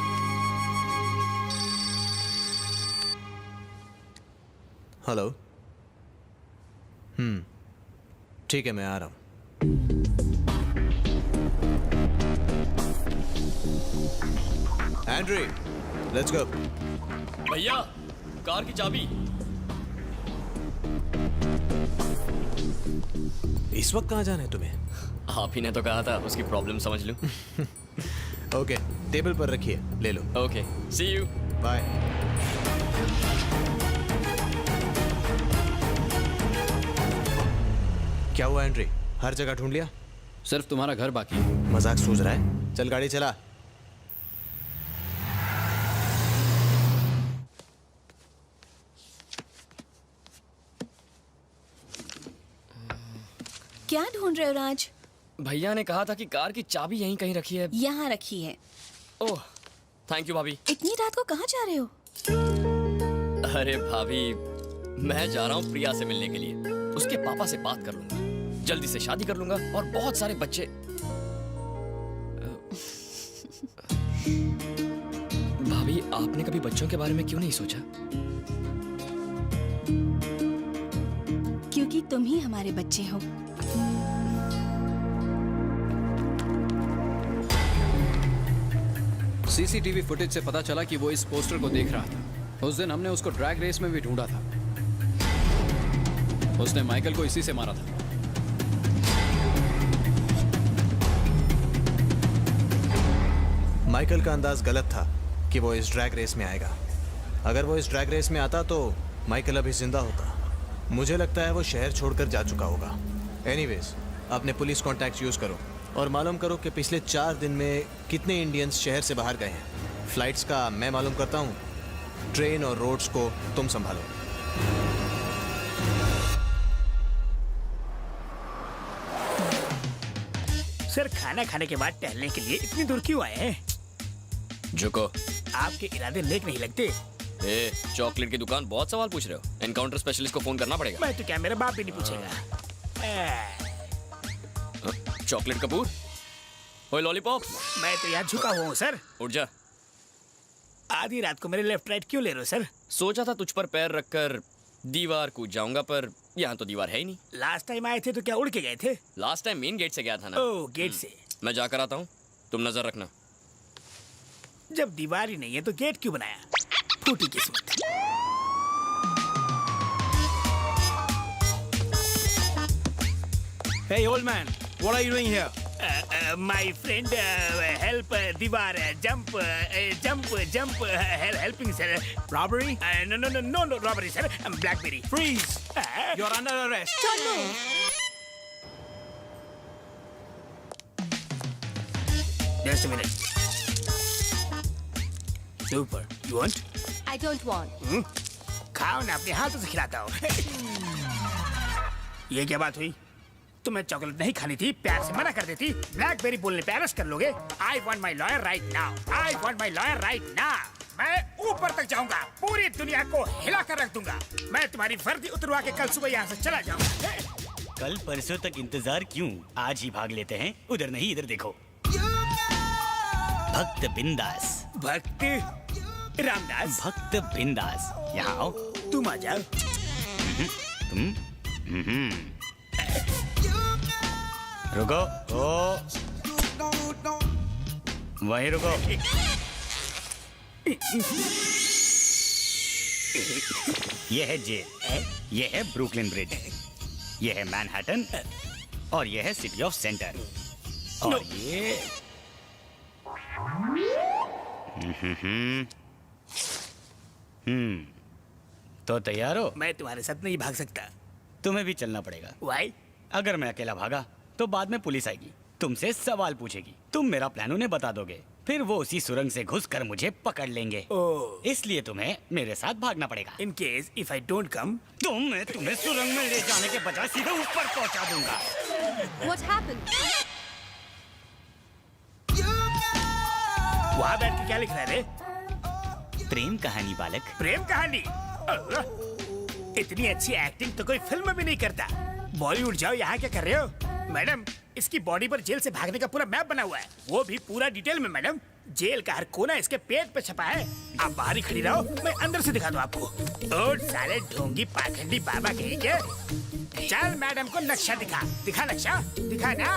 हेलो। ठीक है, मैं आ रहा हूं। Andrey, let's go. भैया, कार की चाबी। इस वक्त कहां जाना है तुम्हें? आप ही ने तो कहा था उसकी प्रॉब्लम समझ लूं। ओके, टेबल पर रखिए, ले लो। Okay, see you. बाय। क्या हुआ एंड्री? हर जगह ढूंढ लिया? सिर्फ तुम्हारा घर बाकी है। मजाक सूझ रहा है? चल गाड़ी चला। क्या ढूंढ रहे हो राज? भैया ने कहा था कि कार की चाबी यहीं कहीं रखी है। यहाँ रखी है। ओह, थैंक यू भाभी। इतनी रात को कहाँ जा रहे हो? अरे भाभी, मैं जा रहा हूँ प्रिया से मिलने के लिए। उसके पापा से बात कर लूंगा, जल्दी से शादी कर लूंगा और बहुत सारे बच्चे। भाभी, आपने कभी बच्चों के बारे में क्यों नहीं सोचा? क्योंकि तुम ही हमारे बच्चे हो। सीसीटीवी फुटेज से पता चला कि वो इस पोस्टर को देख रहा था। उस दिन हमने उसको ड्रैग रेस में भी ढूंढा था। उसने माइकल को इसी से मारा था। माइकल का अंदाज गलत था कि वो इस ड्रैग रेस में आएगा। अगर वो इस ड्रैग रेस में आता तो माइकल अभी जिंदा होता। मुझे लगता है वो शहर छोड़कर जा चुका होगा। एनीवेज, अपने पुलिस कॉन्टैक्ट यूज करो और मालूम करो कि पिछले 4 दिन में कितने इंडियंस शहर से बाहर गए हैं। फ्लाइट्स का मैं मालूम करता हूँ, ट्रेन और रोड्स को तुम संभालो। सर, खाना खाने के बाद टहलने के लिए इतनी दूर क्यों आए हैं? झुको। आपके इरादे नेक नहीं लगते। ए, चॉकलेट की दुकान, बहुत सवाल पूछ रहे हो। एनकाउंटर स्पेशलिस्ट को फोन करना पड़ेगा। मैं तो क्या, मेरा बाप भी नहीं पूछेगा। चॉकलेट कपूर, ओए लॉलीपॉप। मैं तो यहाँ झुका हुआ हूँ सर। उठ जा। आधी रात को मेरे लेफ्ट राइट क्यों ले रहे हो सर? सोचा था तुझ पर पैर रखकर दीवार कूद जाऊंगा, पर यहाँ तो दीवार है ही नहीं। लास्ट टाइम आए थे तो क्या उड़ के गए थे? लास्ट टाइम मेन गेट से गया था ना। ओह, गेट से। मैं जाकर आता हूँ, तुम नजर रखना। जब दीवार ही नहीं है तो गेट क्यों बनाया? फूटी किस्मत। Hey, old man, what are you doing here? My friend, help दीवार, jump, helping sir. Robbery? No, robbery sir. Blackberry. Freeze! You're under arrest. Just a minute. Super. You want? I don't want. खाओ ना, अपने हाथों से खिलाता हूँ। ये क्या बात हुई? तुम्हें चॉकलेट नहीं खानी थी, प्यार से मना कर देती। ब्लैकबेरी बोलने पे अरेस्ट कर लोगे। I want my lawyer right now. I want my lawyer right now. मैं ऊपर तक जाऊंगा, पूरी दुनिया को हिला कर रख दूंगा। मैं तुम्हारी वर्दी उतरवा के कल सुबह यहाँ से चला जाऊंगा। कल परसों तक इंतजार क्यों? आज ही भाग लेते हैं। उधर नहीं, इधर देखो। भक्त बिंदास। भक्त रामदास। भक्त बिंदास, यहाँ आओ। तुम आ जाओ। तुम रुको। ओ वहीं रुको। ये है जेल, ये है ब्रुकलिन ब्रिज, ये है मैनहट्टन और ये है सिटी ऑफ सेंटर। और ये तो तैयार हो? मैं तुम्हारे साथ नहीं भाग सकता। तुम्हें भी चलना पड़ेगा। Why? अगर मैं अकेला भागा तो बाद में पुलिस आएगी, तुमसे सवाल पूछेगी, तुम मेरा प्लान उन्हें बता दोगे, फिर वो उसी सुरंग से घुसकर मुझे पकड़ लेंगे। इसलिए तुम्हें मेरे साथ भागना पड़ेगा। In case if I don't come, मैं तुम्हें सुरंग में ले जाने के बजाय सीधे ऊपर पहुंचा दूंगा। What happened? वहाँ बैठ के क्या लिख रहे रे? प्रेम कहानी बालक। प्रेम कहानी? इतनी अच्छी एक्टिंग तो कोई फिल्म में भी नहीं करता। बॉलीवुड जाओ, यहाँ क्या कर रहे हो? मैडम, इसकी बॉडी पर जेल से भागने का पूरा मैप बना हुआ है, वो भी पूरा डिटेल में। मैडम, जेल का हर कोना इसके पेट पे छपा है। आप बाहर ही खड़ी रहो, मैं अंदर से दिखा दूं आपको। ओ साले ढोंगी पाखंडी बाबा कहीं के। चल मैडम को नक्शा दिखा। दिखा नक्शा, दिखा ना।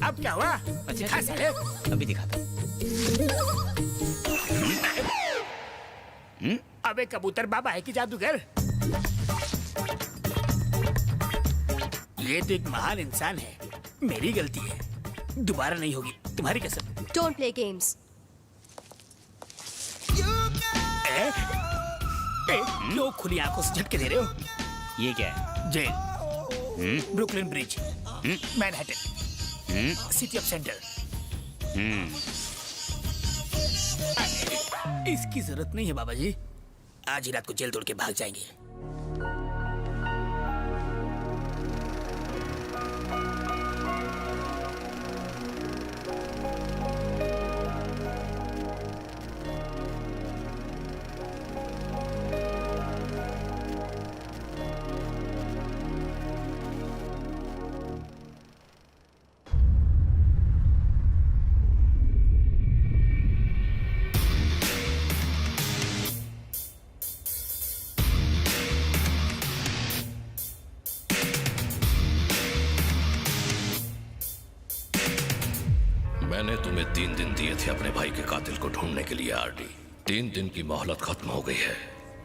अब क्या हुआ? दिखा साले। अभी दिखाता। अबे कबूतर बाबा है कि जादूगर? ये तो एक महान इंसान है। मेरी गलती है, दोबारा नहीं होगी, तुम्हारी कसम। Don't play games. क्यों खुली आंखों से झटके दे रहे हो? ये क्या है? Jail, Brooklyn Bridge, Manhattan, city of centre. इसकी जरूरत नहीं है बाबा जी, आज ही रात को जेल तोड़ के भाग जाएंगे। मैंने तुम्हें 3 दिन दिए थे अपने भाई के कातिल को ढूंढने के लिए आरडी। 3 दिन की मोहलत खत्म हो गई है।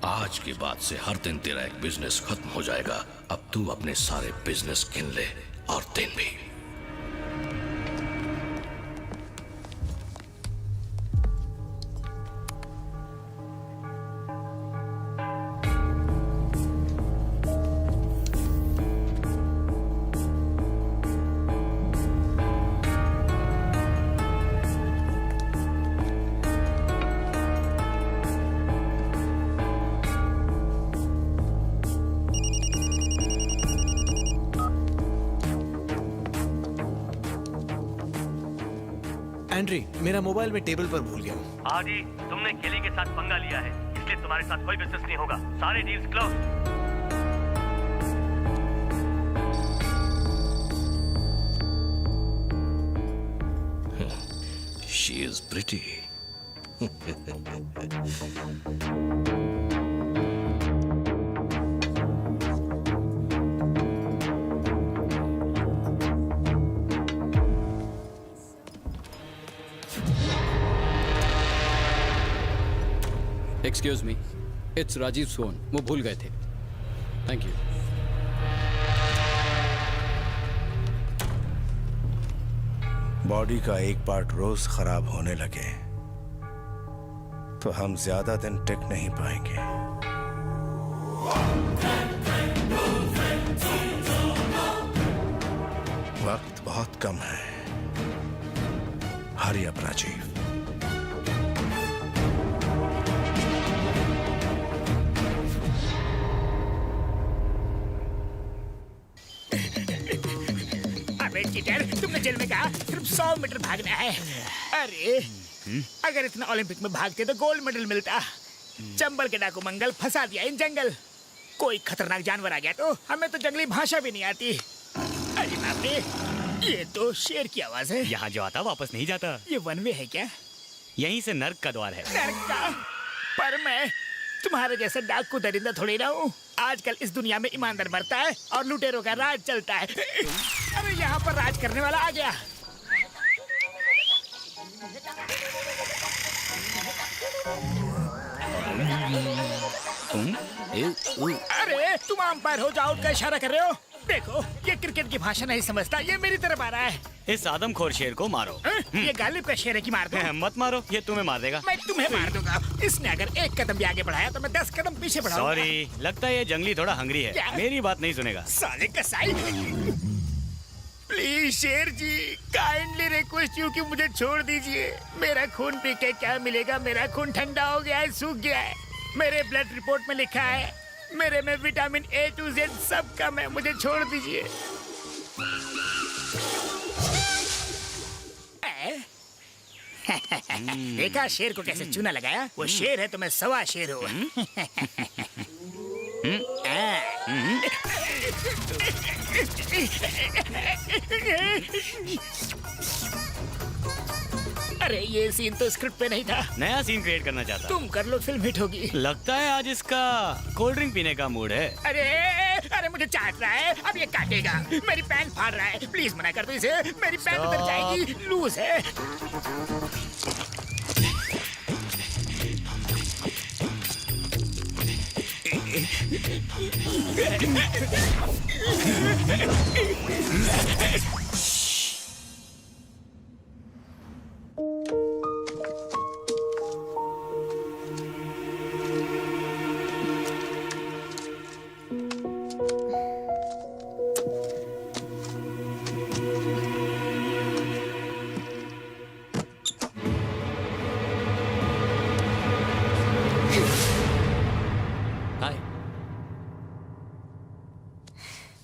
आज के बाद से हर दिन तेरा एक बिजनेस खत्म हो जाएगा। अब तू अपने सारे बिजनेस गिन ले, और दिन भी। एंड्री, मेरा मोबाइल में टेबल पर भूल गया हूँ। आदि, तुमने केली के साथ पंगा लिया है, इसलिए तुम्हारे साथ कोई बिजनेस नहीं होगा। सारे deals close. She is pretty. Excuse me, it's Rajiv son. वो भूल गए थे। Thank you. बॉडी का एक पार्ट रोज खराब होने लगे तो हम ज्यादा दिन टिक नहीं पाएंगे। वक्त बहुत कम है। Hurry up Rajiv. अबे चीटर, तुमने जेल में कहा सिर्फ 100 मीटर भागना है। अरे अगर इतना ओलंपिक में भागते तो गोल्ड मेडल मिलता। चंबल के डाकू मंगल फंसा दिया इन जंगल। कोई खतरनाक जानवर आ गया तो हमें तो जंगली भाषा भी नहीं आती। अरे बाप रे, ये तो शेर की आवाज है। यहाँ जो आता वापस नहीं जाता। ये वन वे है क्या? यहीं से नर्क का द्वार है। नर्क का? पर मैं तुम्हारे जैसा डाकू दरिंदा थोड़ी ना हूँ। आजकल इस दुनिया में ईमानदार मरता है और लुटेरों का राज चलता है। अरे यहाँ पर राज करने वाला आ गया। अरे तुम अंपायर हो, जाओ का इशारा कर रहे हो। देखो ये क्रिकेट की भाषा नहीं समझता, ये मेरी तरफ आ रहा है। इस आदमखोर शेर को मारो। ये गालिब का शेर है कि मार दो? मत मारो, ये तुम्हें मार देगा। मैं तुम्हें मार दूंगा। इसने अगर एक कदम भी आगे बढ़ाया तो मैं 10 कदम पीछे बढ़ाऊंगा। सॉरी, लगता है ये जंगली थोड़ा हंगरी है। क्या? मेरी बात नहीं सुनेगा। साले कसाई। प्लीज शेर जी, काइंडली रिक्वेस्ट यू कि मुझे छोड़ दीजिए। मेरा खून पी के क्या मिलेगा? मेरा खून ठंडा हो गया है, सूख गया है। मेरे ब्लड रिपोर्ट में लिखा है मेरे में विटामिन A to Z सब कम है। मुझे छोड़ दीजिए। देखा शेर को कैसे चूना लगाया? वो शेर है तो मैं सवा शेर हूँ। अरे ये सीन तो स्क्रिप्ट पे नहीं था। नया सीन क्रिएट करना चाहता। तुम कर लो, फिल्म हिट होगी। लगता है आज इसका कोल्ड ड्रिंक पीने का मूड है। अरे अरे मुझे चाट रहा है, अब ये काटेगा। मेरी पैंट फाड़ रहा है, प्लीज मना कर दो इसे। मेरी पैंट उतर जाएगी, लूज है।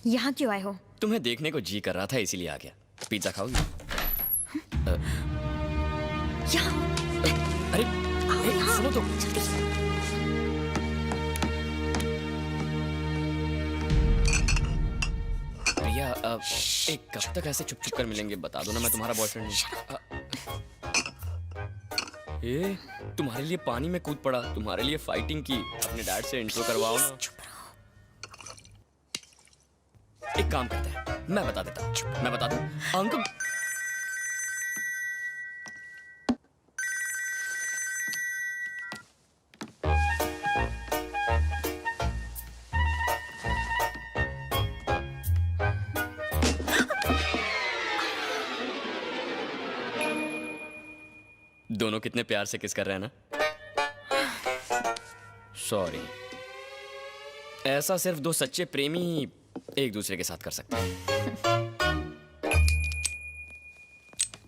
यहाँ क्यों आए हो? तुम्हें देखने को जी कर रहा था, इसीलिए आ गया। पिज्जा खाओगी? अरे सुनो तो। भैया एक कब तक ऐसे चुप चुप कर मिलेंगे? बता दो ना, मैं तुम्हारा बॉयफ्रेंड हूँ। ये तुम्हारे लिए पानी में कूद पड़ा, तुम्हारे लिए फाइटिंग की। अपने डैड से इंट्रो करवाओ ना। एक काम करते हैं, मैं बता देता हूँ। मैं बता दूं? अंकल दोनों कितने प्यार से किस कर रहे हैं ना। सॉरी, ऐसा सिर्फ दो सच्चे प्रेमी एक दूसरे के साथ कर सकते हैं।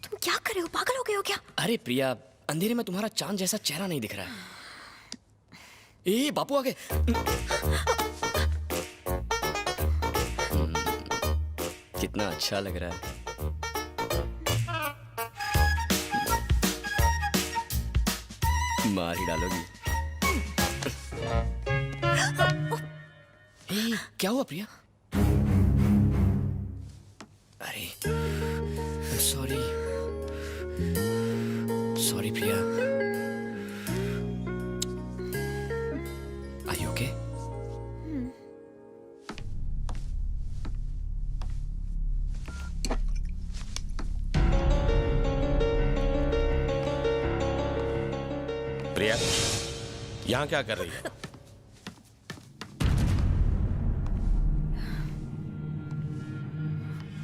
तुम क्या कर रहे हो? पागल हो गए हो क्या? अरे प्रिया, अंधेरे में तुम्हारा चांद जैसा चेहरा नहीं दिख रहा है। ए बापू आ गए। कितना अच्छा लग रहा है। मार ही डालोगी। क्या हुआ प्रिया? अरे sorry sorry Priya. Are you okay? Priya, यहाँ क्या कर रही है?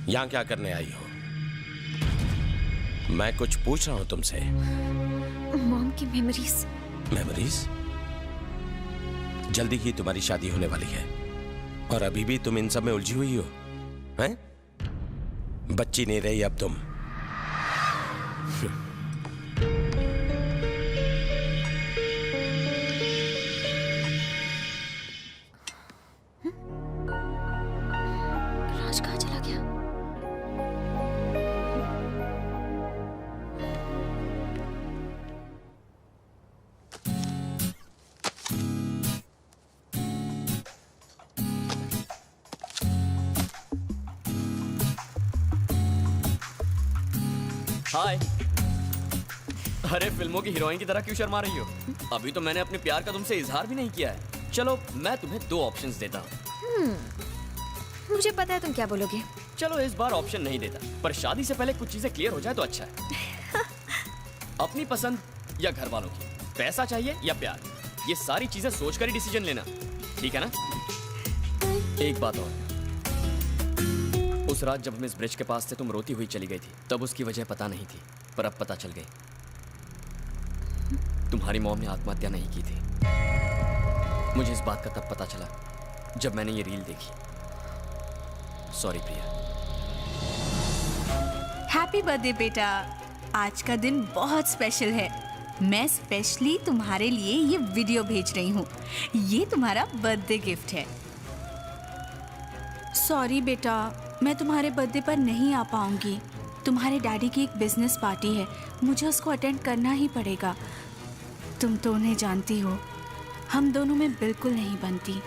यहाँ क्या करने आई हो? मैं कुछ पूछ रहा हूं तुमसे। मॉम की मेमोरीज। मेमोरीज? जल्दी ही तुम्हारी शादी होने वाली है और अभी भी तुम इन सब में उलझी हुई हो, हैं? बच्ची नहीं रही अब तुम। राज कहाँ चला गया? हाय। अरे फिल्मों की हीरोइन की तरह क्यों शर्मा रही हो? अभी तो मैंने अपने प्यार का तुमसे इजहार भी नहीं किया है। चलो मैं तुम्हें 2 ऑप्शंस देता हूँ। मुझे पता है तुम क्या बोलोगे। चलो इस बार ऑप्शन नहीं देता, पर शादी से पहले कुछ चीजें क्लियर हो जाए तो अच्छा है। अपनी पसंद या घर वालों की, पैसा चाहिए या प्यार, ये सारी चीजें सोचकर ही डिसीजन लेना, ठीक है ना? एक बात और, उस रात जब हम इस ब्रिज के पास थे तुम रोती हुई चली गई थी, तब उसकी वजह पता नहीं थी, पर अब पता चल गई। तुम्हारी मॉम ने आत्महत्या नहीं की थी। मुझे इस बात का तब पता चला जब मैंने ये रील देखी। सॉरी प्रिया। हैप्पी बर्थडे बेटा, आज का दिन बहुत स्पेशल है। मैं स्पेशली तुम्हारे लिए ये वीडियो भेज रही हूँ। ये तुम्हारा बर्थडे गिफ्ट है। सॉरी बेटा, मैं तुम्हारे बर्थडे पर नहीं आ पाऊंगी। तुम्हारे डैडी की एक बिजनेस पार्टी है, मुझे उसको अटेंड करना ही पड़ेगा। तुम तो उन्हें जानती हो, हम दोनों में बिल्कुल नहीं बनती।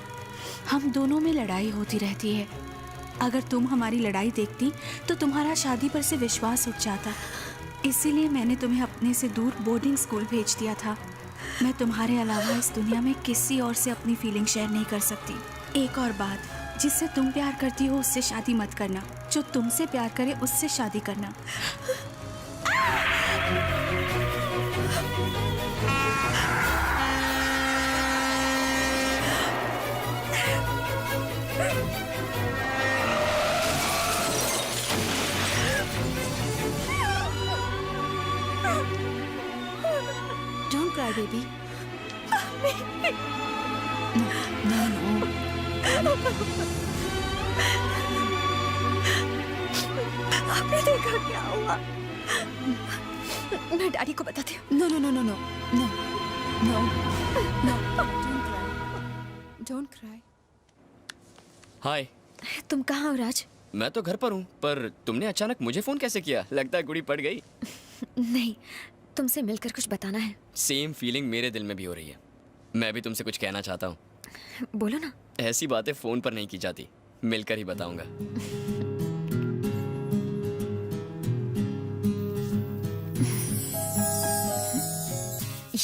हम दोनों में लड़ाई होती रहती है। अगर तुम हमारी लड़ाई देखती तो तुम्हारा शादी पर से विश्वास उठ जाता। इसीलिए मैंने तुम्हें अपने से दूर बोर्डिंग स्कूल भेज दिया था। मैं तुम्हारे अलावा इस दुनिया में किसी और से अपनी फीलिंग शेयर नहीं कर सकती। एक और बात, जिससे तुम प्यार करती हो उससे शादी मत करना। जो तुमसे प्यार करे उससे शादी करना। Don't cry, baby. No. आपने देखा क्या हुआ? मैं डैडी को बताती हूँ। No. Don't cry. हाय। तुम कहाँ हो राज? मैं तो घर पर हूँ, पर तुमने अचानक मुझे फोन कैसे किया? लगता है गुड़ी पड़ गई। नहीं, तुमसे मिलकर कुछ बताना है। सेम फीलिंग मेरे दिल में भी हो रही है। मैं भी तुमसे कुछ कहना चाहता हूँ। बोलो ना। ऐसी बातें फोन पर नहीं की जाती, मिलकर ही बताऊंगा।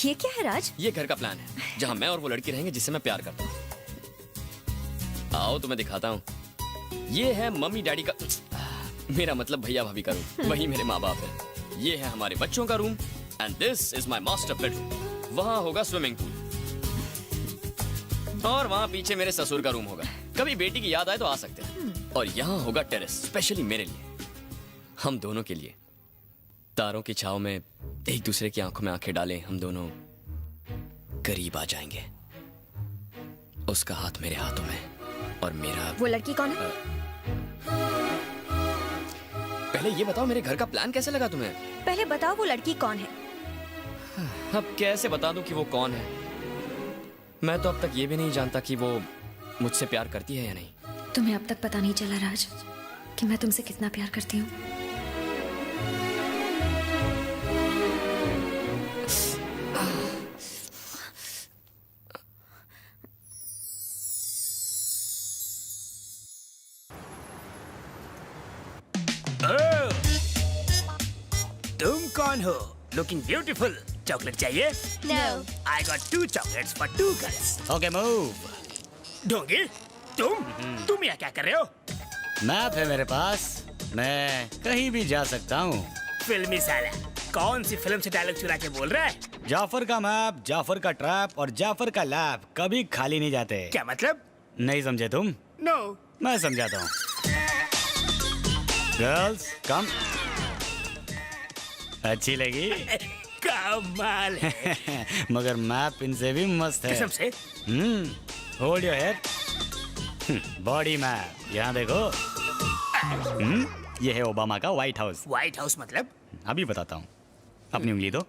ये क्या है राज? ये घर का प्लान है, जहाँ मैं और वो लड़की रहेंगे जिससे मैं प्यार करता हूँ। आओ तुम्हें दिखाता हूँ। ये है मम्मी डैडी का, मेरा मतलब भैया भाभी का रूम। वही मेरे माँ बाप है। ये है हमारे बच्चों का room and this is my master bedroom. वहाँ होगा स्विमिंग पूल और वहाँ पीछे मेरे ससुर का रूम होगा। कभी बेटी की याद आए तो आ सकते हैं। और यहाँ होगा टेरेस, स्पेशली मेरे लिए, हम दोनों के लिए। तारों की छाव में एक दूसरे की आंखों में आंखें डालें, हम दोनों करीब आ जाएंगे। उसका हाथ मेरे हाथों में और मेरा। वो लड़की कौन है? पहले ये बताओ मेरे घर का प्लान कैसे लगा तुम्हें? पहले बताओ वो लड़की कौन है? अब कैसे बता दूं कि वो कौन है? मैं तो अब तक ये भी नहीं जानता कि वो मुझसे प्यार करती है या नहीं। तुम्हें अब तक पता नहीं चला राज कि मैं तुमसे कितना प्यार करती हूँ। तुम कौन हो? Looking beautiful. चॉकलेट चाहिए? No. I got 2 chocolates for 2 girls. Okay, move. ढोंगी, तुम यहाँ क्या कर रहे हो? मैप है मेरे पास, मैं कहीं भी जा सकता हूँ। फिल्मी साला, कौन सी फिल्म से डायलॉग चुरा के बोल रहा है? जाफर का मैप, जाफर का ट्रैप और जाफर का लैब कभी खाली नहीं जाते। क्या मतलब? नहीं समझे तुम? No. मैं समझाता हूँ। गर्ल्स कम। अच्छी लगी? कमाल है। मगर मैप इनसे भी मस्त है। कसम से? Hold your head. Body map, यहाँ देखो। ये है ओबामा का व्हाइट हाउस। व्हाइट हाउस मतलब? अभी बताता हूँ। अपनी उंगली दो।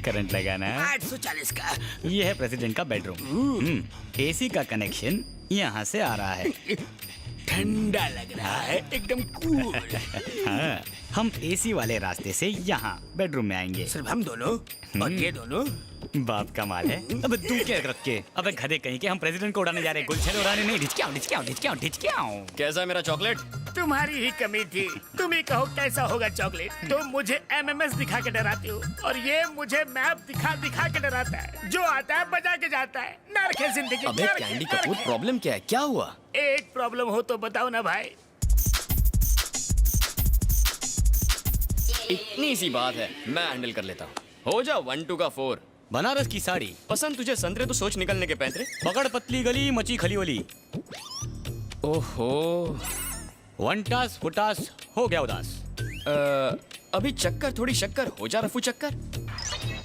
करंट लगाना है। 840 का। ये है प्रेसिडेंट का बेडरूम। एसी का कनेक्शन यहाँ से आ रहा है। ठंडा लग रहा है, एकदम कूल। हाँ, हम एसी वाले रास्ते से यहाँ बेडरूम में आएंगे। सिर्फ हम दोनों और ये दोनों? बाप का माल है। अबे तू क्या रखे? अबे गधे कहीं के, हम प्रेसिडेंट को उड़ाने जा रहे हैं, गुलछड़े उड़ाने नहीं। ढिचक्याओ। कैसा है मेरा चॉकलेट? तुम्हारी ही कमी थी। तुम ही कहो कैसा होगा चॉकलेट। तुम मुझे MMS दिखा के डराते हो और ये मुझे मैप दिखा के डराता है। जो आता है बजा के जाता है। नर्क है जिंदगी। अबे कैंडी कपूर, प्रॉब्लम क्या है? क्या हुआ? एक प्रॉब्लम हो तो बताओ ना भाई। इतनी सी बात है, मैं हैंडल कर लेता हूँ। हो जा 1 2 का 4। बनारस की साड़ी पसंद तुझे संतरे तो सोच निकलने के पैंतरे। पकड़ पतली गली मची खली वली। ओहो, 1 टास फुटास हो गया उदास। अभी चक्कर थोड़ी शक्कर, हो जा रफू चक्कर।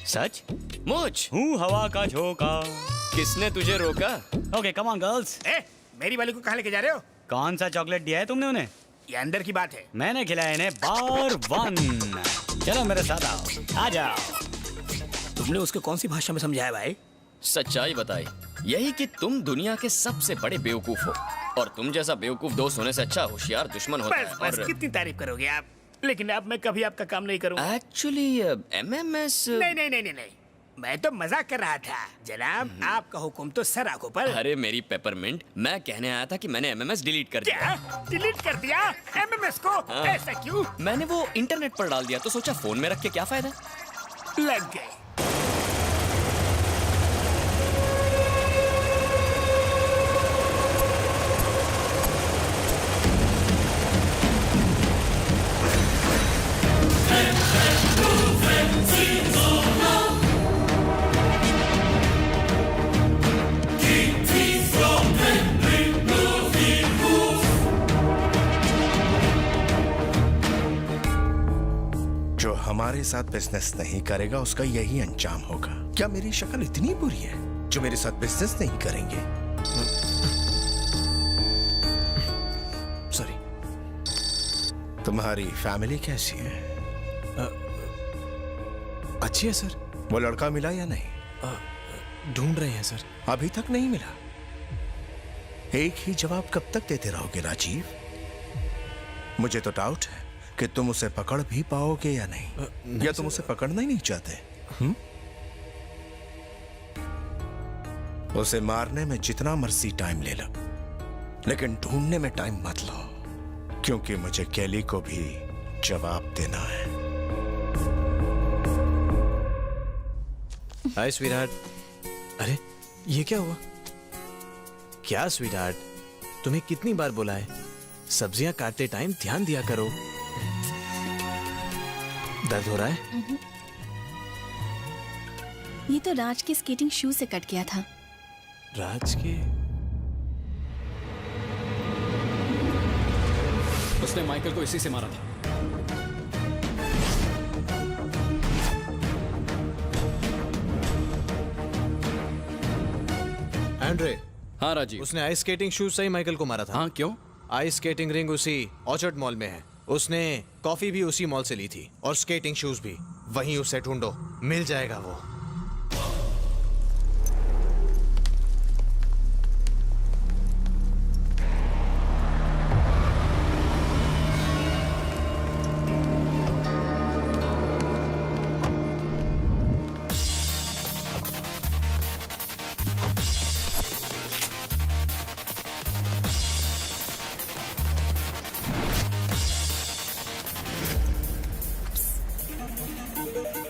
सच मुझ हूँ हवा का झोंका। किसने तुझे रोका? Okay come on girls. मेरी वाली को कहाँ लेके जा रहे हो? कौन सा चॉकलेट दिया है तुमने उन्हें? ये अंदर की बात है। मैंने खिलाया इन्हें बार 1। चलो मेरे साथ आओ, आ जाओ। तुमने उसको कौन सी भाषा में समझाया भाई? सच्चाई बताई, यही कि तुम दुनिया के सबसे बड़े बेवकूफ हो और तुम जैसा बेवकूफ दोस्त होने से अच्छा होशियार दुश्मन होता बस है। बस कितनी तारीफ करोगे आप? लेकिन अब मैं कभी आपका काम नहीं करूँगा। एक्चुअली MMS नहीं, मैं तो मजाक कर रहा था जनाब। आपका हुक्म तो सर आंखों पर। अरे मेरी पेपरमिंट, मैं कहने आया था कि मैंने MMS डिलीट कर दिया। क्या डिलीट कर दिया MMS को? हाँ। ऐसा क्यों? मैंने वो इंटरनेट पर डाल दिया तो सोचा फोन में रख के क्या फायदा। लग गए। जो हमारे साथ बिजनेस नहीं करेगा उसका यही अंजाम होगा। क्या मेरी शक्ल इतनी बुरी है जो मेरे साथ बिजनेस नहीं करेंगे? सॉरी। तुम्हारी फैमिली कैसी है? अच्छी है सर। वो लड़का मिला या नहीं? ढूंढ रहे हैं सर। अभी तक नहीं मिला। एक ही जवाब कब तक देते रहोगे राजीव? मुझे तो डाउट है कि तुम उसे पकड़ भी पाओगे या नहीं, या तुम उसे पकड़ना ही नहीं चाहते? उसे मारने में जितना मर्जी टाइम ले लो, लेकिन ढूंढने में टाइम मत लो, क्योंकि मुझे कैली को भी जवाब देना है। हाय स्वीटहार्ट। अरे ये क्या हुआ? क्या स्वीटहार्ट, तुम्हें कितनी बार बोला है सब्जियां काटते टाइम ध्यान दिया करो। दर्द हो रहा है? ये तो राज के स्केटिंग शू से कट गया था। राज के? उसने माइकल को इसी से मारा था। एंड्रे। हाँ राजीव। उसने आइस स्केटिंग शूज से ही माइकल को मारा था। हाँ क्यों? आइस स्केटिंग रिंग उसी ऑर्चर्ड मॉल में है। उसने कॉफी भी उसी मॉल से ली थी और स्केटिंग शूज भी। वहीं उसे ढूंढो, मिल जाएगा वो।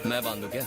मैं बांधू क्या?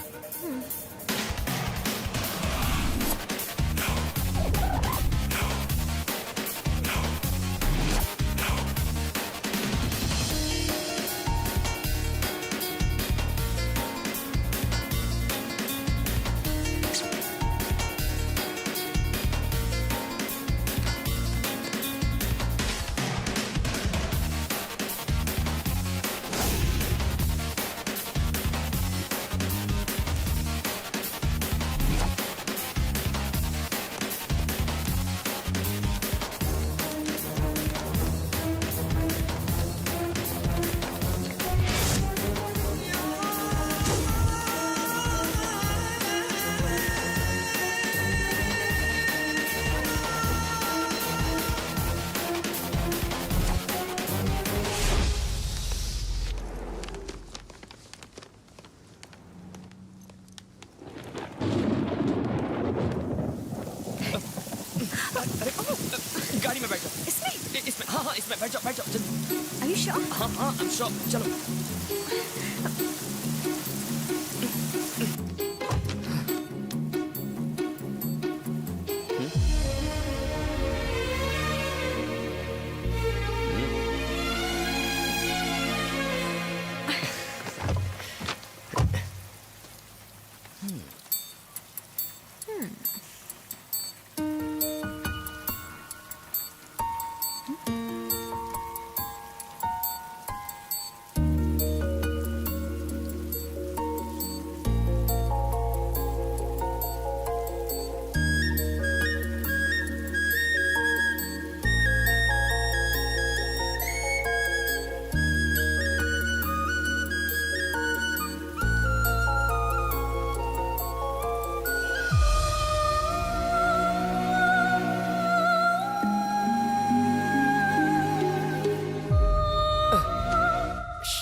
गाड़ी में बैठ जाओ। इसमें हाँ इसमें बैठ जाओ जल्दी। Are you sure? हाँ I'm sure। चलो।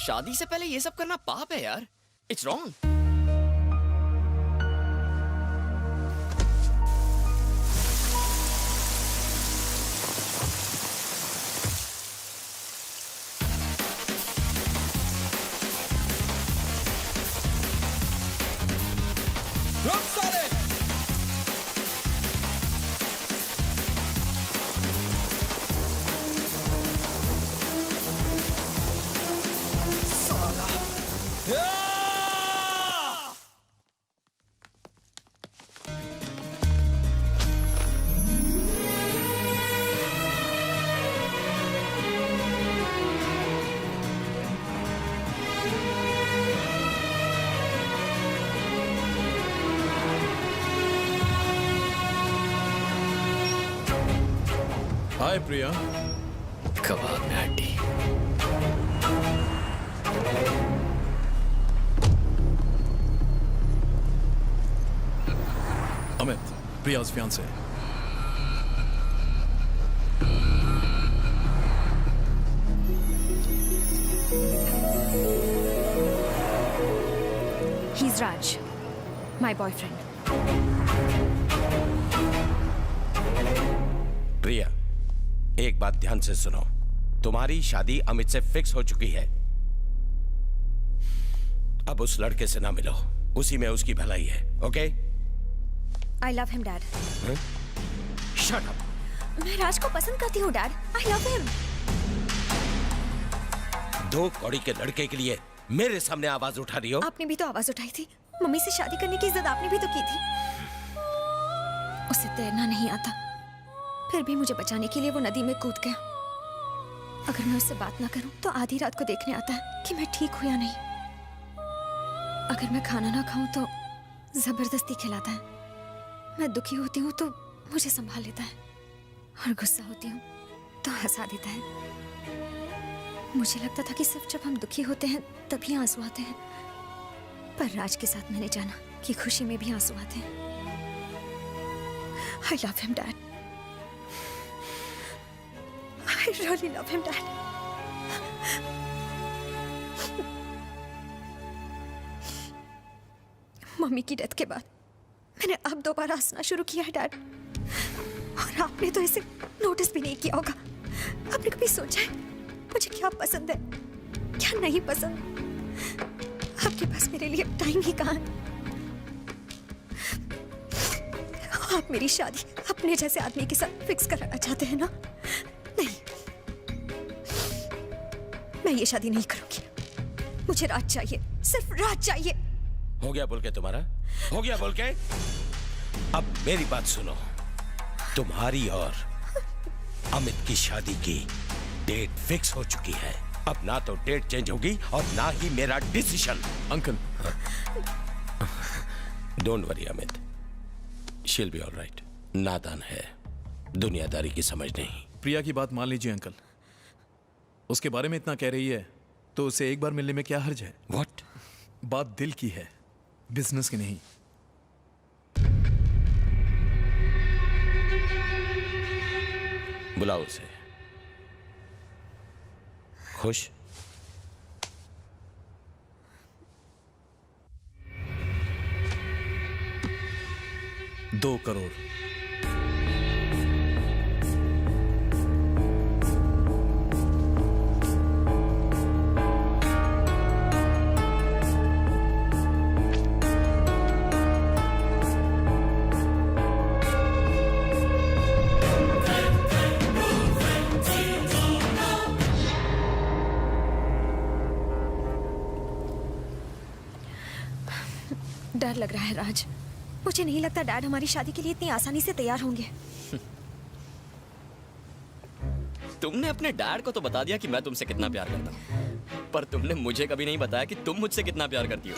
शादी से पहले ये सब करना पाप है यार। It's wrong. हाय प्रिया। कबाब में हड्डी। Amit, प्रिया's fiancé। He's Raj, my boyfriend. प्रिया, एक बात ध्यान से सुनो। तुम्हारी शादी अमित से फिक्स हो चुकी है। अब उस लड़के से ना मिलो, उसी में उसकी भलाई है। Okay? I love him, Dad. Shut up. मैं राज को पसंद करती हूँ, Dad. I love him. दो कौड़ी के लड़के के लिए मेरे सामने आवाज उठा रही हो? आपने भी तो आवाज उठाई थी। मम्मी से शादी करने की जिद आपने भी तो की थी। उसे तैरना नहीं आता, फिर भी मुझे बचाने के लिए वो नदी में कूद गया। अगर मैं उससे बात ना करूं तो आधी रात को देखने आता है कि मैं ठीक हूं या नहीं। अगर मैं खाना ना खाऊं तो जबरदस्ती खिलाता है। मैं दुखी होती हूँ तो मुझे संभाल लेता है, और गुस्सा होती हूँ तो हंसा देता है। मुझे लगता था कि सिर्फ जब हम दुखी होते हैं तभी आंसू आते हैं, पर राज के साथ मैंने जाना कि खुशी में भी आंसू आते हैं। I love him, Dad. I really love him, Dad. Mummy की डेथ के बाद मैंने अब दोबारा हंसना शुरू किया है, डैड। और आपने तो इसे नोटिस भी नहीं किया होगा। आपने कभी सोचा है मुझे क्या पसंद है, क्या नहीं पसंद? आपके पास मेरे लिए टाइम ही कहाँ है? आप मेरी शादी अपने जैसे आदमी के साथ फिक्स कराना चाहते हैं ना? नहीं, मैं ये शादी नहीं करूंगी। मुझे राज चाहिए, सिर्फ राज चाहिए। हो गया बोल के तुम्हारा? हो गया बोल के? अब मेरी बात सुनो। तुम्हारी और अमित की शादी की डेट फिक्स हो चुकी है। अब ना तो डेट चेंज होगी और ना ही मेरा decision. Uncle, don't worry Amit, she'll be alright. नादान है, दुनियादारी की समझ नहीं। प्रिया की बात मान लीजिए अंकल। उसके बारे में इतना कह रही है तो उसे एक बार मिलने में क्या हर्ज है? What? बात दिल की है, बिजनेस की नहीं। बुलाओ उसे। खुश? $2 करोड़। डर लग रहा है राज। मुझे नहीं लगता डैड हमारी शादी के लिए इतनी आसानी से तैयार होंगे। तुमने अपने डैड को तो बता दिया कि मैं तुमसे कितना प्यार करता हूँ, पर तुमने मुझे कभी नहीं बताया कि तुम मुझसे कितना प्यार करती हो।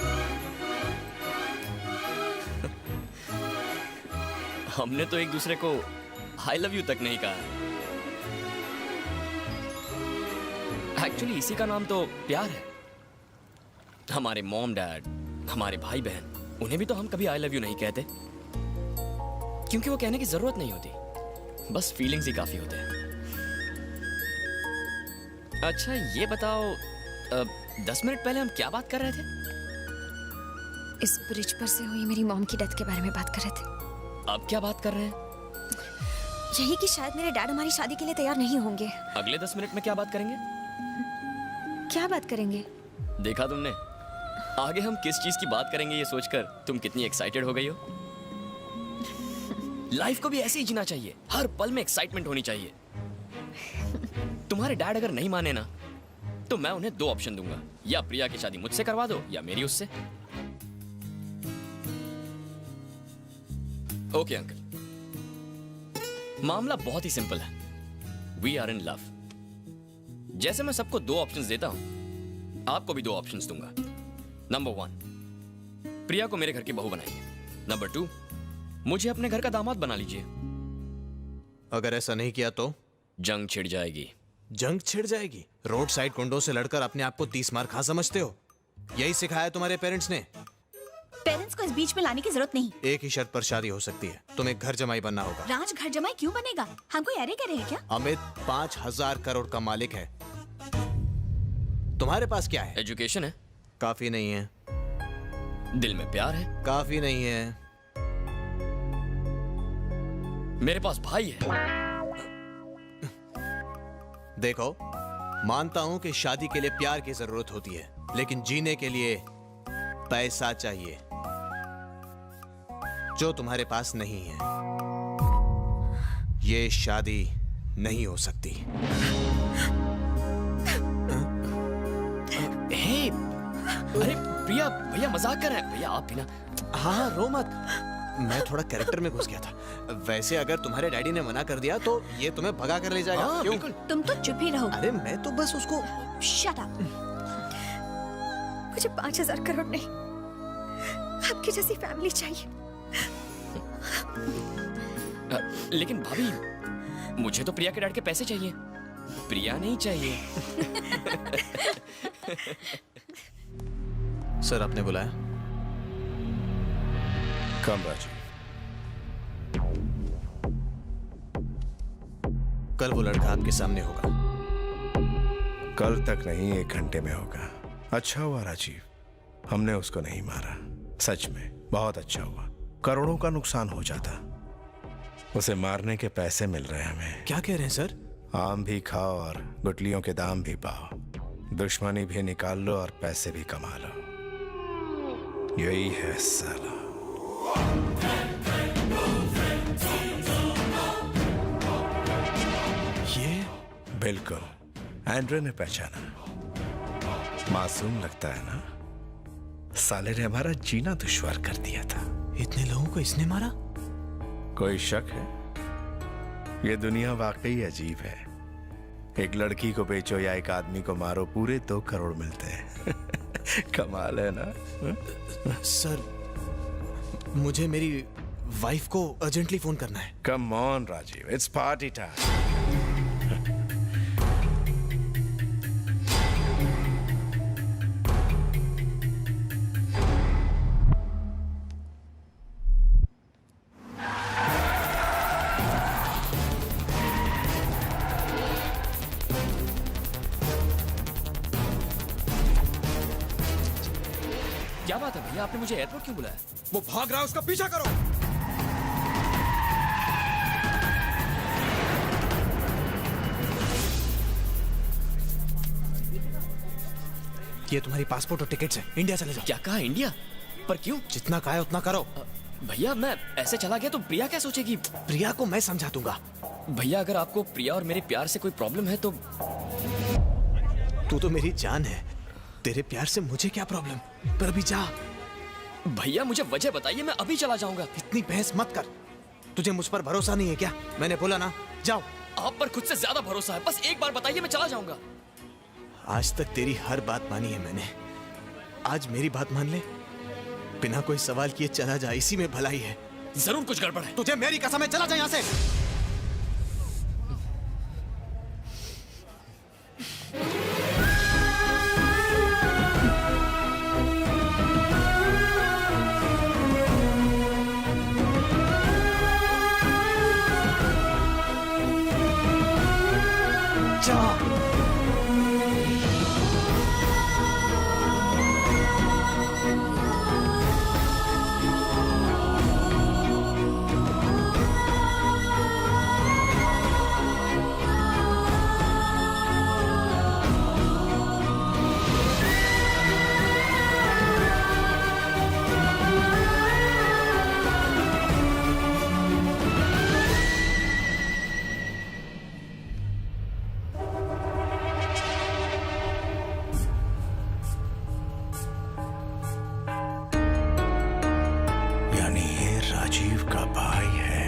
हमने तो एक दूसरे को आई लव यू तक नहीं कहा। एक्चुअली इसी का नाम तो प्यार है। हमारे मॉम डैड, हमारे भाई बहन, उन्हें भी तो हम कभी आई लव यू नहीं कहते, क्योंकि वो कहने की जरूरत नहीं होती, बस फीलिंग्स ही काफी होते हैं। अच्छा ये बताओ, 10 मिनट पहले हम क्या बात कर रहे थे? इस ब्रिज पर से हुई मेरी मॉम की डेथ के बारे में बात कर रहे थे। अब क्या बात कर रहे हैं? यही कि शायद मेरे डैड हमारी शादी के लिए तैयार नहीं होंगे। अगले 10 मिनट में क्या बात करेंगे? क्या बात करेंगे? देखा तुमने, आगे हम किस चीज की बात करेंगे ये सोचकर तुम कितनी एक्साइटेड हो गई हो। लाइफ को भी ऐसे ही जीना चाहिए, हर पल में एक्साइटमेंट होनी चाहिए। तुम्हारे डैड अगर नहीं माने ना, तो मैं उन्हें 2 ऑप्शन दूंगा, या प्रिया की शादी मुझसे करवा दो या मेरी उससे। ओके अंकल, मामला बहुत ही सिंपल है। We are in love. जैसे मैं सबको 2 ऑप्शंस देता हूं, आपको भी 2 ऑप्शंस दूंगा। नंबर 1, प्रिया को मेरे घर की बहू बनाइए। नंबर 2, मुझे अपने घर का दामाद बना लीजिए। अगर ऐसा नहीं किया तो जंग छिड़ जाएगी। जंग छिड़ जाएगी? रोड साइड गुंडों से लड़कर अपने आप को 30 मार खा समझते हो? यही सिखाया तुम्हारे पेरेंट्स ने? पेरेंट्स को इस बीच में लाने की जरूरत नहीं। एक ही शर्त पर शादी हो सकती है, तुम्हें घर जमाई बनना होगा। राज घर जमाई क्यों बनेगा? हम कोई अरे करे हैं क्या? अमित 5000 करोड़ का मालिक है। तुम्हारे पास क्या है? एजुकेशन है। काफी नहीं है। दिल में प्यार है। काफी नहीं है। मेरे पास भाई है। देखो, मानता हूं कि शादी के लिए प्यार की जरूरत होती है, लेकिन जीने के लिए पैसा चाहिए, जो तुम्हारे पास नहीं है। ये शादी नहीं हो सकती। हे, अरे प्रिया, भैया मजाक कर रहे हैं। भैया आप भी ना। हाँ, रो मत, मैं थोड़ा कैरेक्टर में घुस गया था। वैसे अगर तुम्हारे डैडी ने मना कर दिया तो ये तुम्हें भगा कर ले जाएगा। हाँ, क्यों? तुम तो चुप ही रहो। अरे मैं तो बस उसको। Shut up. मुझे 5000 करोड़ नहीं, आपकी जैसी फैमिली चाहिए। लेकिन भाभी, मुझे तो प्रिया के डैड के पैसे चाहिए, प्रिया नहीं चाहिए। सर आपने बुलाया? कम राजीव। कल वो लड़का आपके सामने होगा। कल तक नहीं, 1 घंटे में होगा। अच्छा हुआ राजीव, हमने उसको नहीं मारा। सच में बहुत अच्छा हुआ। करोड़ों का नुकसान हो जाता। उसे मारने के पैसे मिल रहे हैं हमें। क्या कह रहे हैं सर? आम भी खाओ और गुटलियों के दाम भी पाओ। दुश्मनी भी निकाल लो और पैसे भी कमा लो। यही है साला। ये बिल्कुल एंड्रे ने पहचाना। मासूम लगता है ना? साले ने हमारा जीना दुश्वार कर दिया था। इतने लोगों को इसने मारा? कोई शक है? ये दुनिया वाकई अजीब है। एक लड़की को बेचो या एक आदमी को मारो, पूरे 2 करोड़ मिलते हैं। कमाल है ना? सर, मुझे मेरी वाइफ को अर्जेंटली फोन करना है। Come on Rajiv, it's party time. क्या बात है भैया, आपने मुझे एयरपोर्ट क्यों बुलाया? वो भाग रहा है, उसका पीछा करो। ये तुम्हारी पासपोर्ट और टिकट्स हैं, इंडिया चले जाओ। क्या कहा इंडिया? पर क्यों? जितना कहा है उतना करो। भैया मैं ऐसे चला गया तो प्रिया क्या सोचेगी? प्रिया को मैं समझा दूंगा। भैया अगर आपको प्रिया और मेरे प्यार से कोई प्रॉब्लम है तो। तू तो मेरी जान है, तेरे प्यार से मुझे क्या प्रॉब्लम? पर अभी जा। भैया मुझे वजह बताइए, मैं अभी चला जाऊंगा। इतनी बहस मत कर। तुझे मुझ पर भरोसा नहीं है क्या? मैंने बोला ना, जाओ। आप पर खुद से ज्यादा भरोसा है, बस एक बार बताइए, मैं चला जाऊंगा। आज तक तेरी हर बात मानी है मैंने, आज मेरी बात मान ले। बिना कोई सवाल किए चला जा, इसी में भलाई है। जरूर कुछ गड़बड़ है। तुझे मेरी कसम है, चला जा यहाँ से। यानी ये राजीव का भाई है।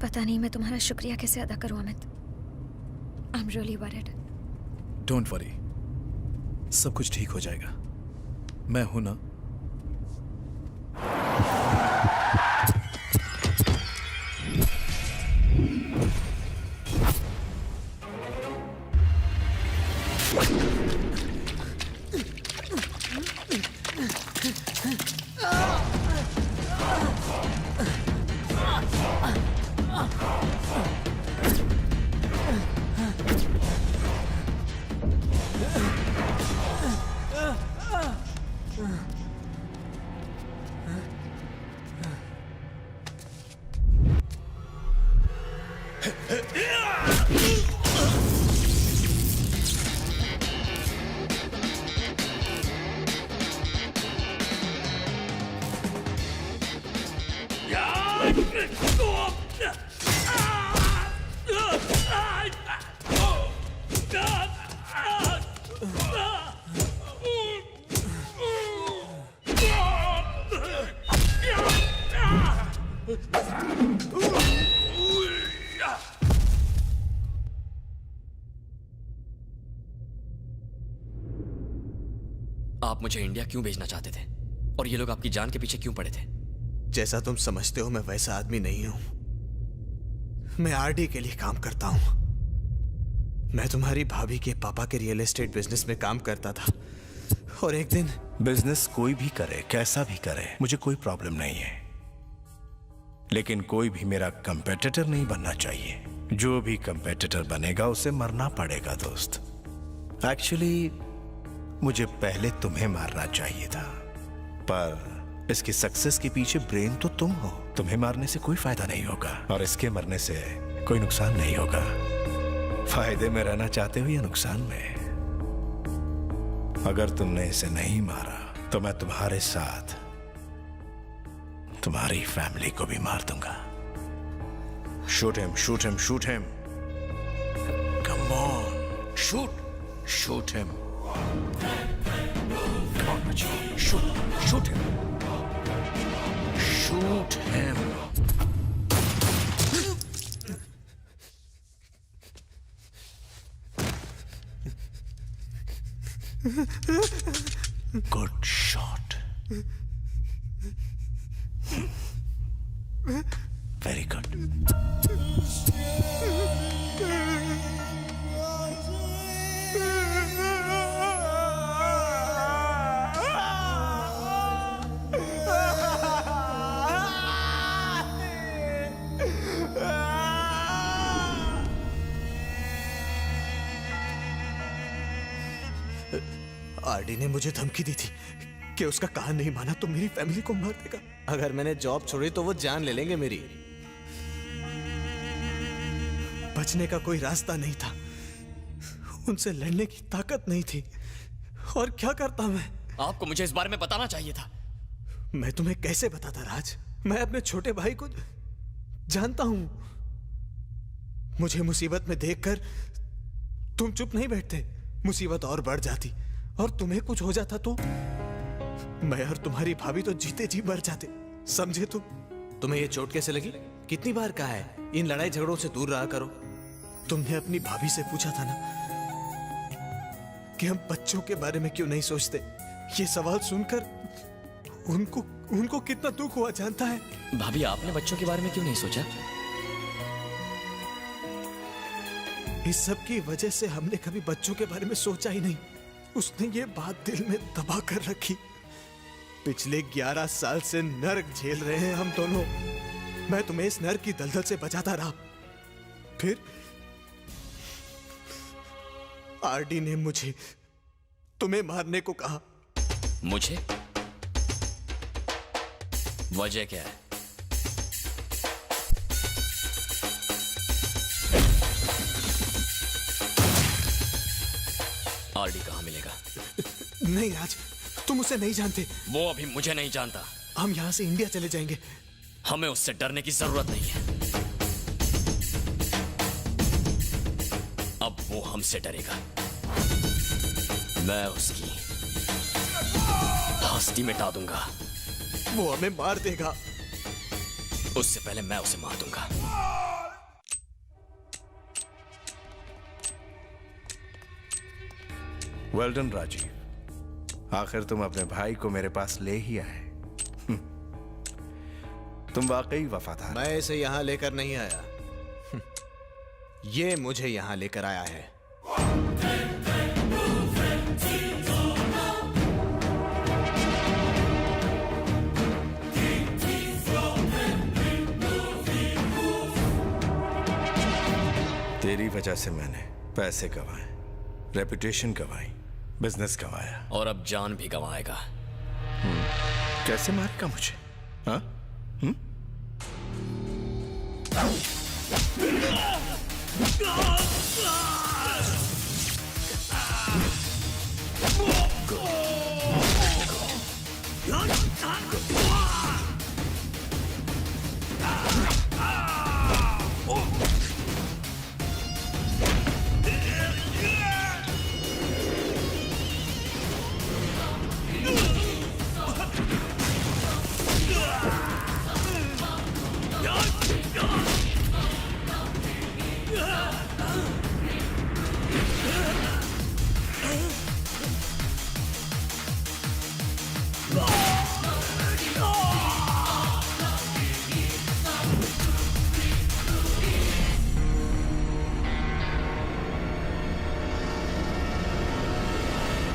पता नहीं मैं तुम्हारा शुक्रिया कैसे अदा करूं Amit. I am really worried. Don't worry, सब कुछ ठीक हो जाएगा। मैं हूं ना। आप मुझे इंडिया क्यों भेजना चाहते थे और ये लोग आपकी जान के पीछे क्यों पड़े थे? जैसा तुम समझते हो मैं वैसा आदमी नहीं हूं। मैं आरडी के लिए काम करता हूं। मैं तुम्हारी भाभी के पापा के रियल एस्टेट बिजनेस में काम करता था और एक दिन बिजनेस कोई भी करे, कैसा भी करे, मुझे कोई प्रॉब्लम नहीं है, लेकिन कोई भी मेरा कंपेटिटर नहीं बनना चाहिए। जो भी कंपेटिटर बनेगा उसे मरना पड़ेगा दोस्त। एक्चुअली मुझे पहले तुम्हें मारना चाहिए था, पर इसकी सक्सेस के पीछे ब्रेन तो तुम हो। तुम्हें मारने से कोई फायदा नहीं होगा और इसके मरने से कोई नुकसान नहीं होगा। फायदे में रहना चाहते हो या नुकसान में? अगर तुमने इसे नहीं मारा तो मैं तुम्हारे साथ तुम्हारी फैमिली को भी मार दूंगा। Shoot him, shoot him, shoot him. Come on, shoot, shoot him. Come on, बच्चों, shoot, shoot him, shoot him. Good shot. Very good. RD ने मुझे धमकी दी थी कि उसका कहा नहीं माना तो मेरी फैमिली को मार देगा। अगर मैंने जॉब छोड़ी तो वो जान ले लेंगे मेरी। बचने का कोई रास्ता नहीं था, उनसे लड़ने की ताकत नहीं थी। और क्या करता मैं? आपको मुझे इस बारे में बताना चाहिए था। मैं तुम्हें कैसे बताता राज? मैं अपने छोटे भाई को जानता हूं। मुझे मुसीबत में देखकर तुम चुप नहीं बैठते, मुसीबत और बढ़ जाती और तुम्हें कुछ हो जाता तो मैं और तुम्हारी भाभी तो जीते जी मर जाते, समझे तुम? तुम्हें ये चोट कैसे लगी? कितनी बार कहा है इन लड़ाई झगड़ों से दूर रहा करो। तुमने अपनी भाभी से पूछा था ना कि हम बच्चों के बारे में क्यों नहीं सोचते? ये सवाल सुनकर उनको कितना दुख हुआ जानता है? भाभी, आपने बच्चों के बारे में क्यों नहीं सोचा? इस सब की वजह से हमने कभी बच्चों के बारे में सोचा ही नहीं। उसने ये बात दिल में दबा कर रखी। पिछले 11 साल से नर्क झेल रहे हैं हम दोनों। मैं तुम्हें इस नर्क की दलदल से बचाता रहा, फिर आरडी ने मुझे तुम्हें मारने को कहा। मुझे? वजह क्या है? आरडी कहाँ मिलेगा? नहीं राज, तुम उसे नहीं जानते। वो अभी मुझे नहीं जानता। हम यहाँ से इंडिया चले जाएंगे। हमें उससे डरने की जरूरत नहीं है। अब वो हमसे डरेगा। मैं उसकी हस्ती मिटा दूंगा। वो हमें मार देगा। उससे पहले मैं उसे मार दूंगा। वेल डन राजीव, आखिर तुम अपने भाई को मेरे पास ले ही आए। तुम वाकई वफादार। मैं इसे यहां लेकर नहीं आया, ये मुझे यहां लेकर आया है। तेरी वजह से मैंने पैसे गंवाए, रेपुटेशन गंवाई, बिजनेस गंवाया और अब जान भी गंवाएगा। कैसे मारेगा मुझे? हाँ?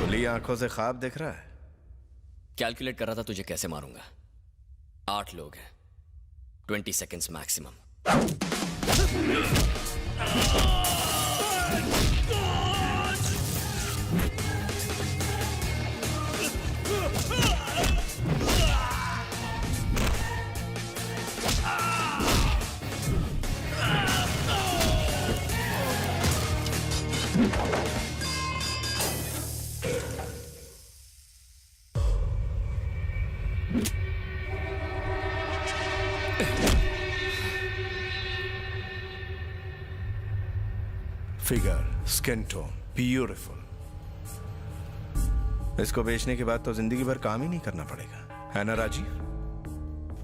खुली आंखों से ख्वाब देख रहा है? कैलकुलेट कर रहा था तुझे कैसे मारूंगा। 8 लोग हैं, 20 seconds maximum. Figure, skin tone, beautiful. इसको बेचने के बाद तो जिंदगी भर काम ही नहीं करना पड़ेगा, है ना राजीव?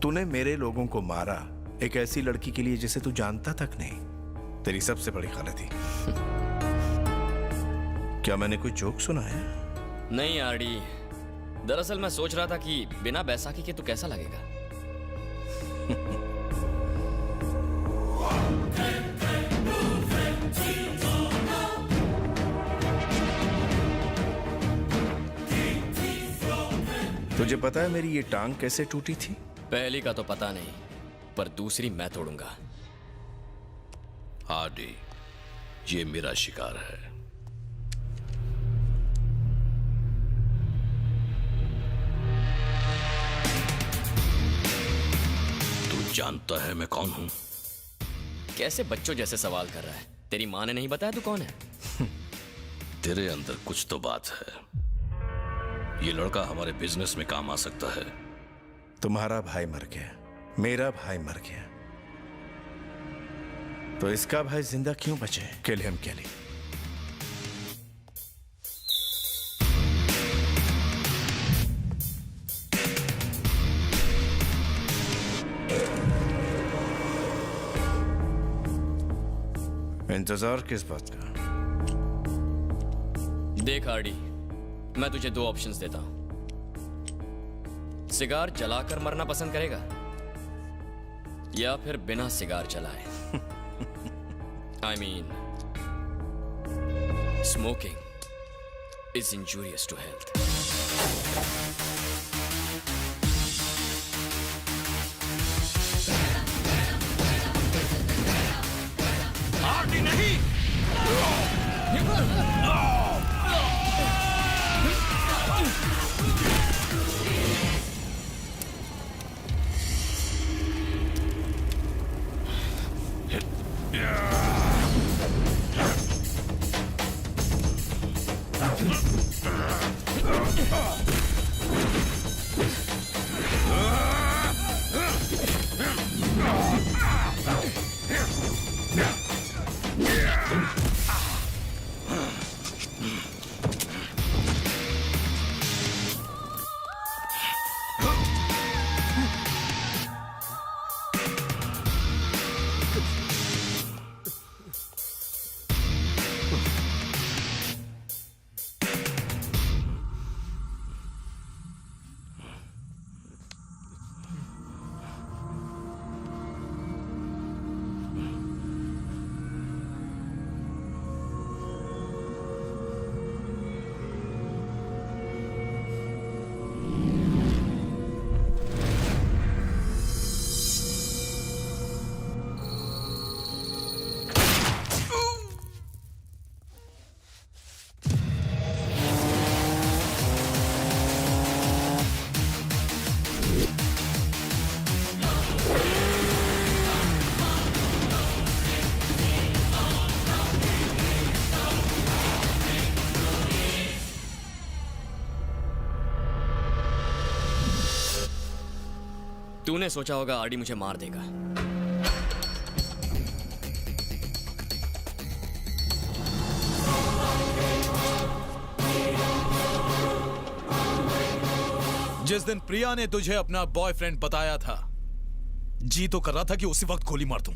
तूने मेरे लोगों को मारा एक ऐसी लड़की के लिए जिसे तू जानता तक नहीं। तेरी सबसे बड़ी गलती। क्या मैंने कोई जोक सुना है? नहीं आरडी, दरअसल मैं सोच रहा था कि बिना बैसाखी के तू कैसा लगेगा। तुझे पता है मेरी ये टांग कैसे टूटी थी? पहली का तो पता नहीं, पर दूसरी मैं तोड़ूंगा। आरडी, ये मेरा शिकार है। तू जानता है मैं कौन हूं? कैसे बच्चों जैसे सवाल कर रहा है? तेरी माँ ने नहीं बताया तू कौन है? तेरे अंदर कुछ तो बात है। ये लड़का हमारे बिजनेस में काम आ सकता है। तुम्हारा भाई मर गया, मेरा भाई मर गया, तो इसका भाई जिंदा क्यों बचे? किल हिम केली। इंतजार किस बात का? देख आरडी, मैं तुझे दो ऑप्शंस देता हूं। सिगार जलाकर मरना पसंद करेगा या फिर बिना सिगार जलाए? I mean, smoking is injurious to health. RD नहीं! तूने सोचा होगा आरडी मुझे मार देगा। जिस दिन प्रिया ने तुझे अपना बॉयफ्रेंड बताया था, जी तो कर रहा था कि उसी वक्त गोली मार दूं,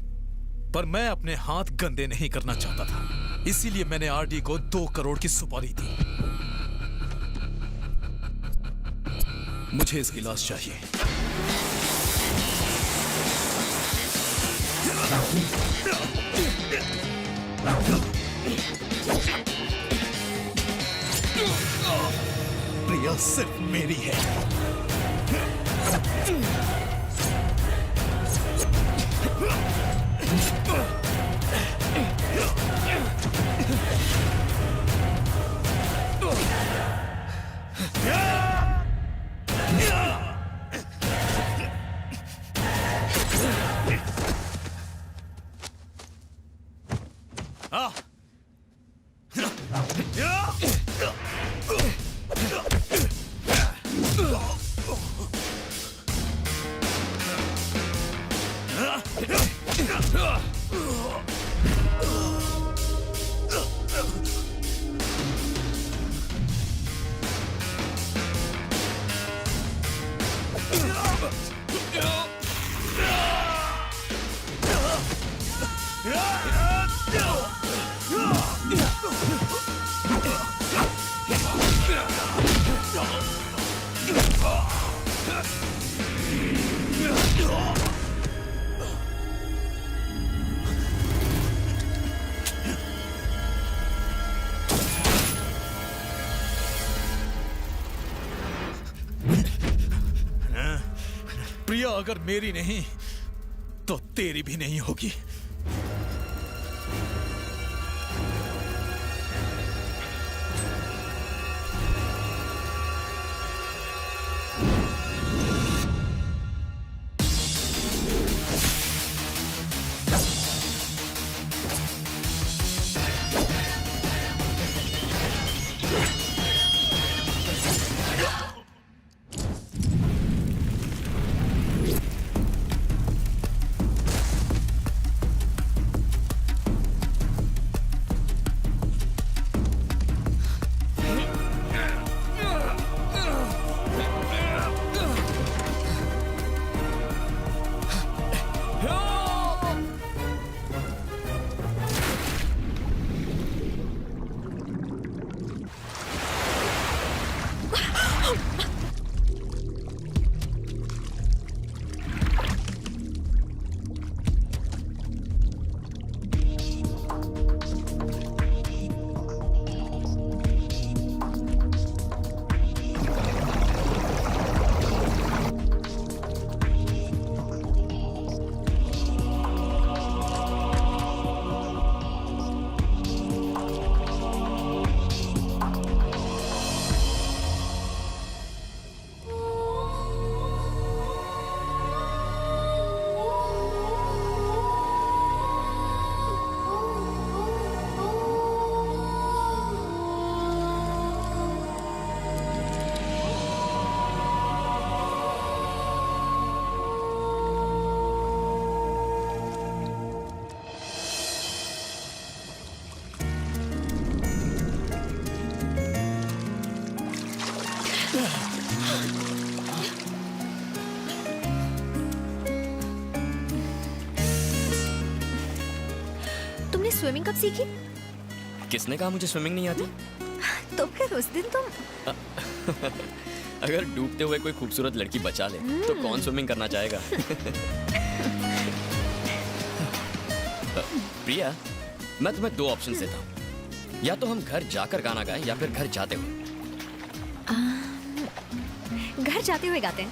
पर मैं अपने हाथ गंदे नहीं करना चाहता था, इसीलिए मैंने आरडी को 2 करोड़ की सुपारी दी। मुझे इसकी लाश चाहिए। प्रिया सिर्फ मेरी है। अगर मेरी नहीं तो तेरी भी नहीं होगी। तुमने स्विमिंग कब सीखी? किसने कहा मुझे स्विमिंग नहीं आती? तो फिर उस दिन तुम अगर डूबते हुए कोई खूबसूरत लड़की बचा ले तो कौन स्विमिंग करना चाहेगा? प्रिया, मैं तुम्हें दो ऑप्शन देता हूँ। या तो हम घर जाकर गाना गाएं या फिर घर जाते हुए। घर जाते हुए गाते हैं।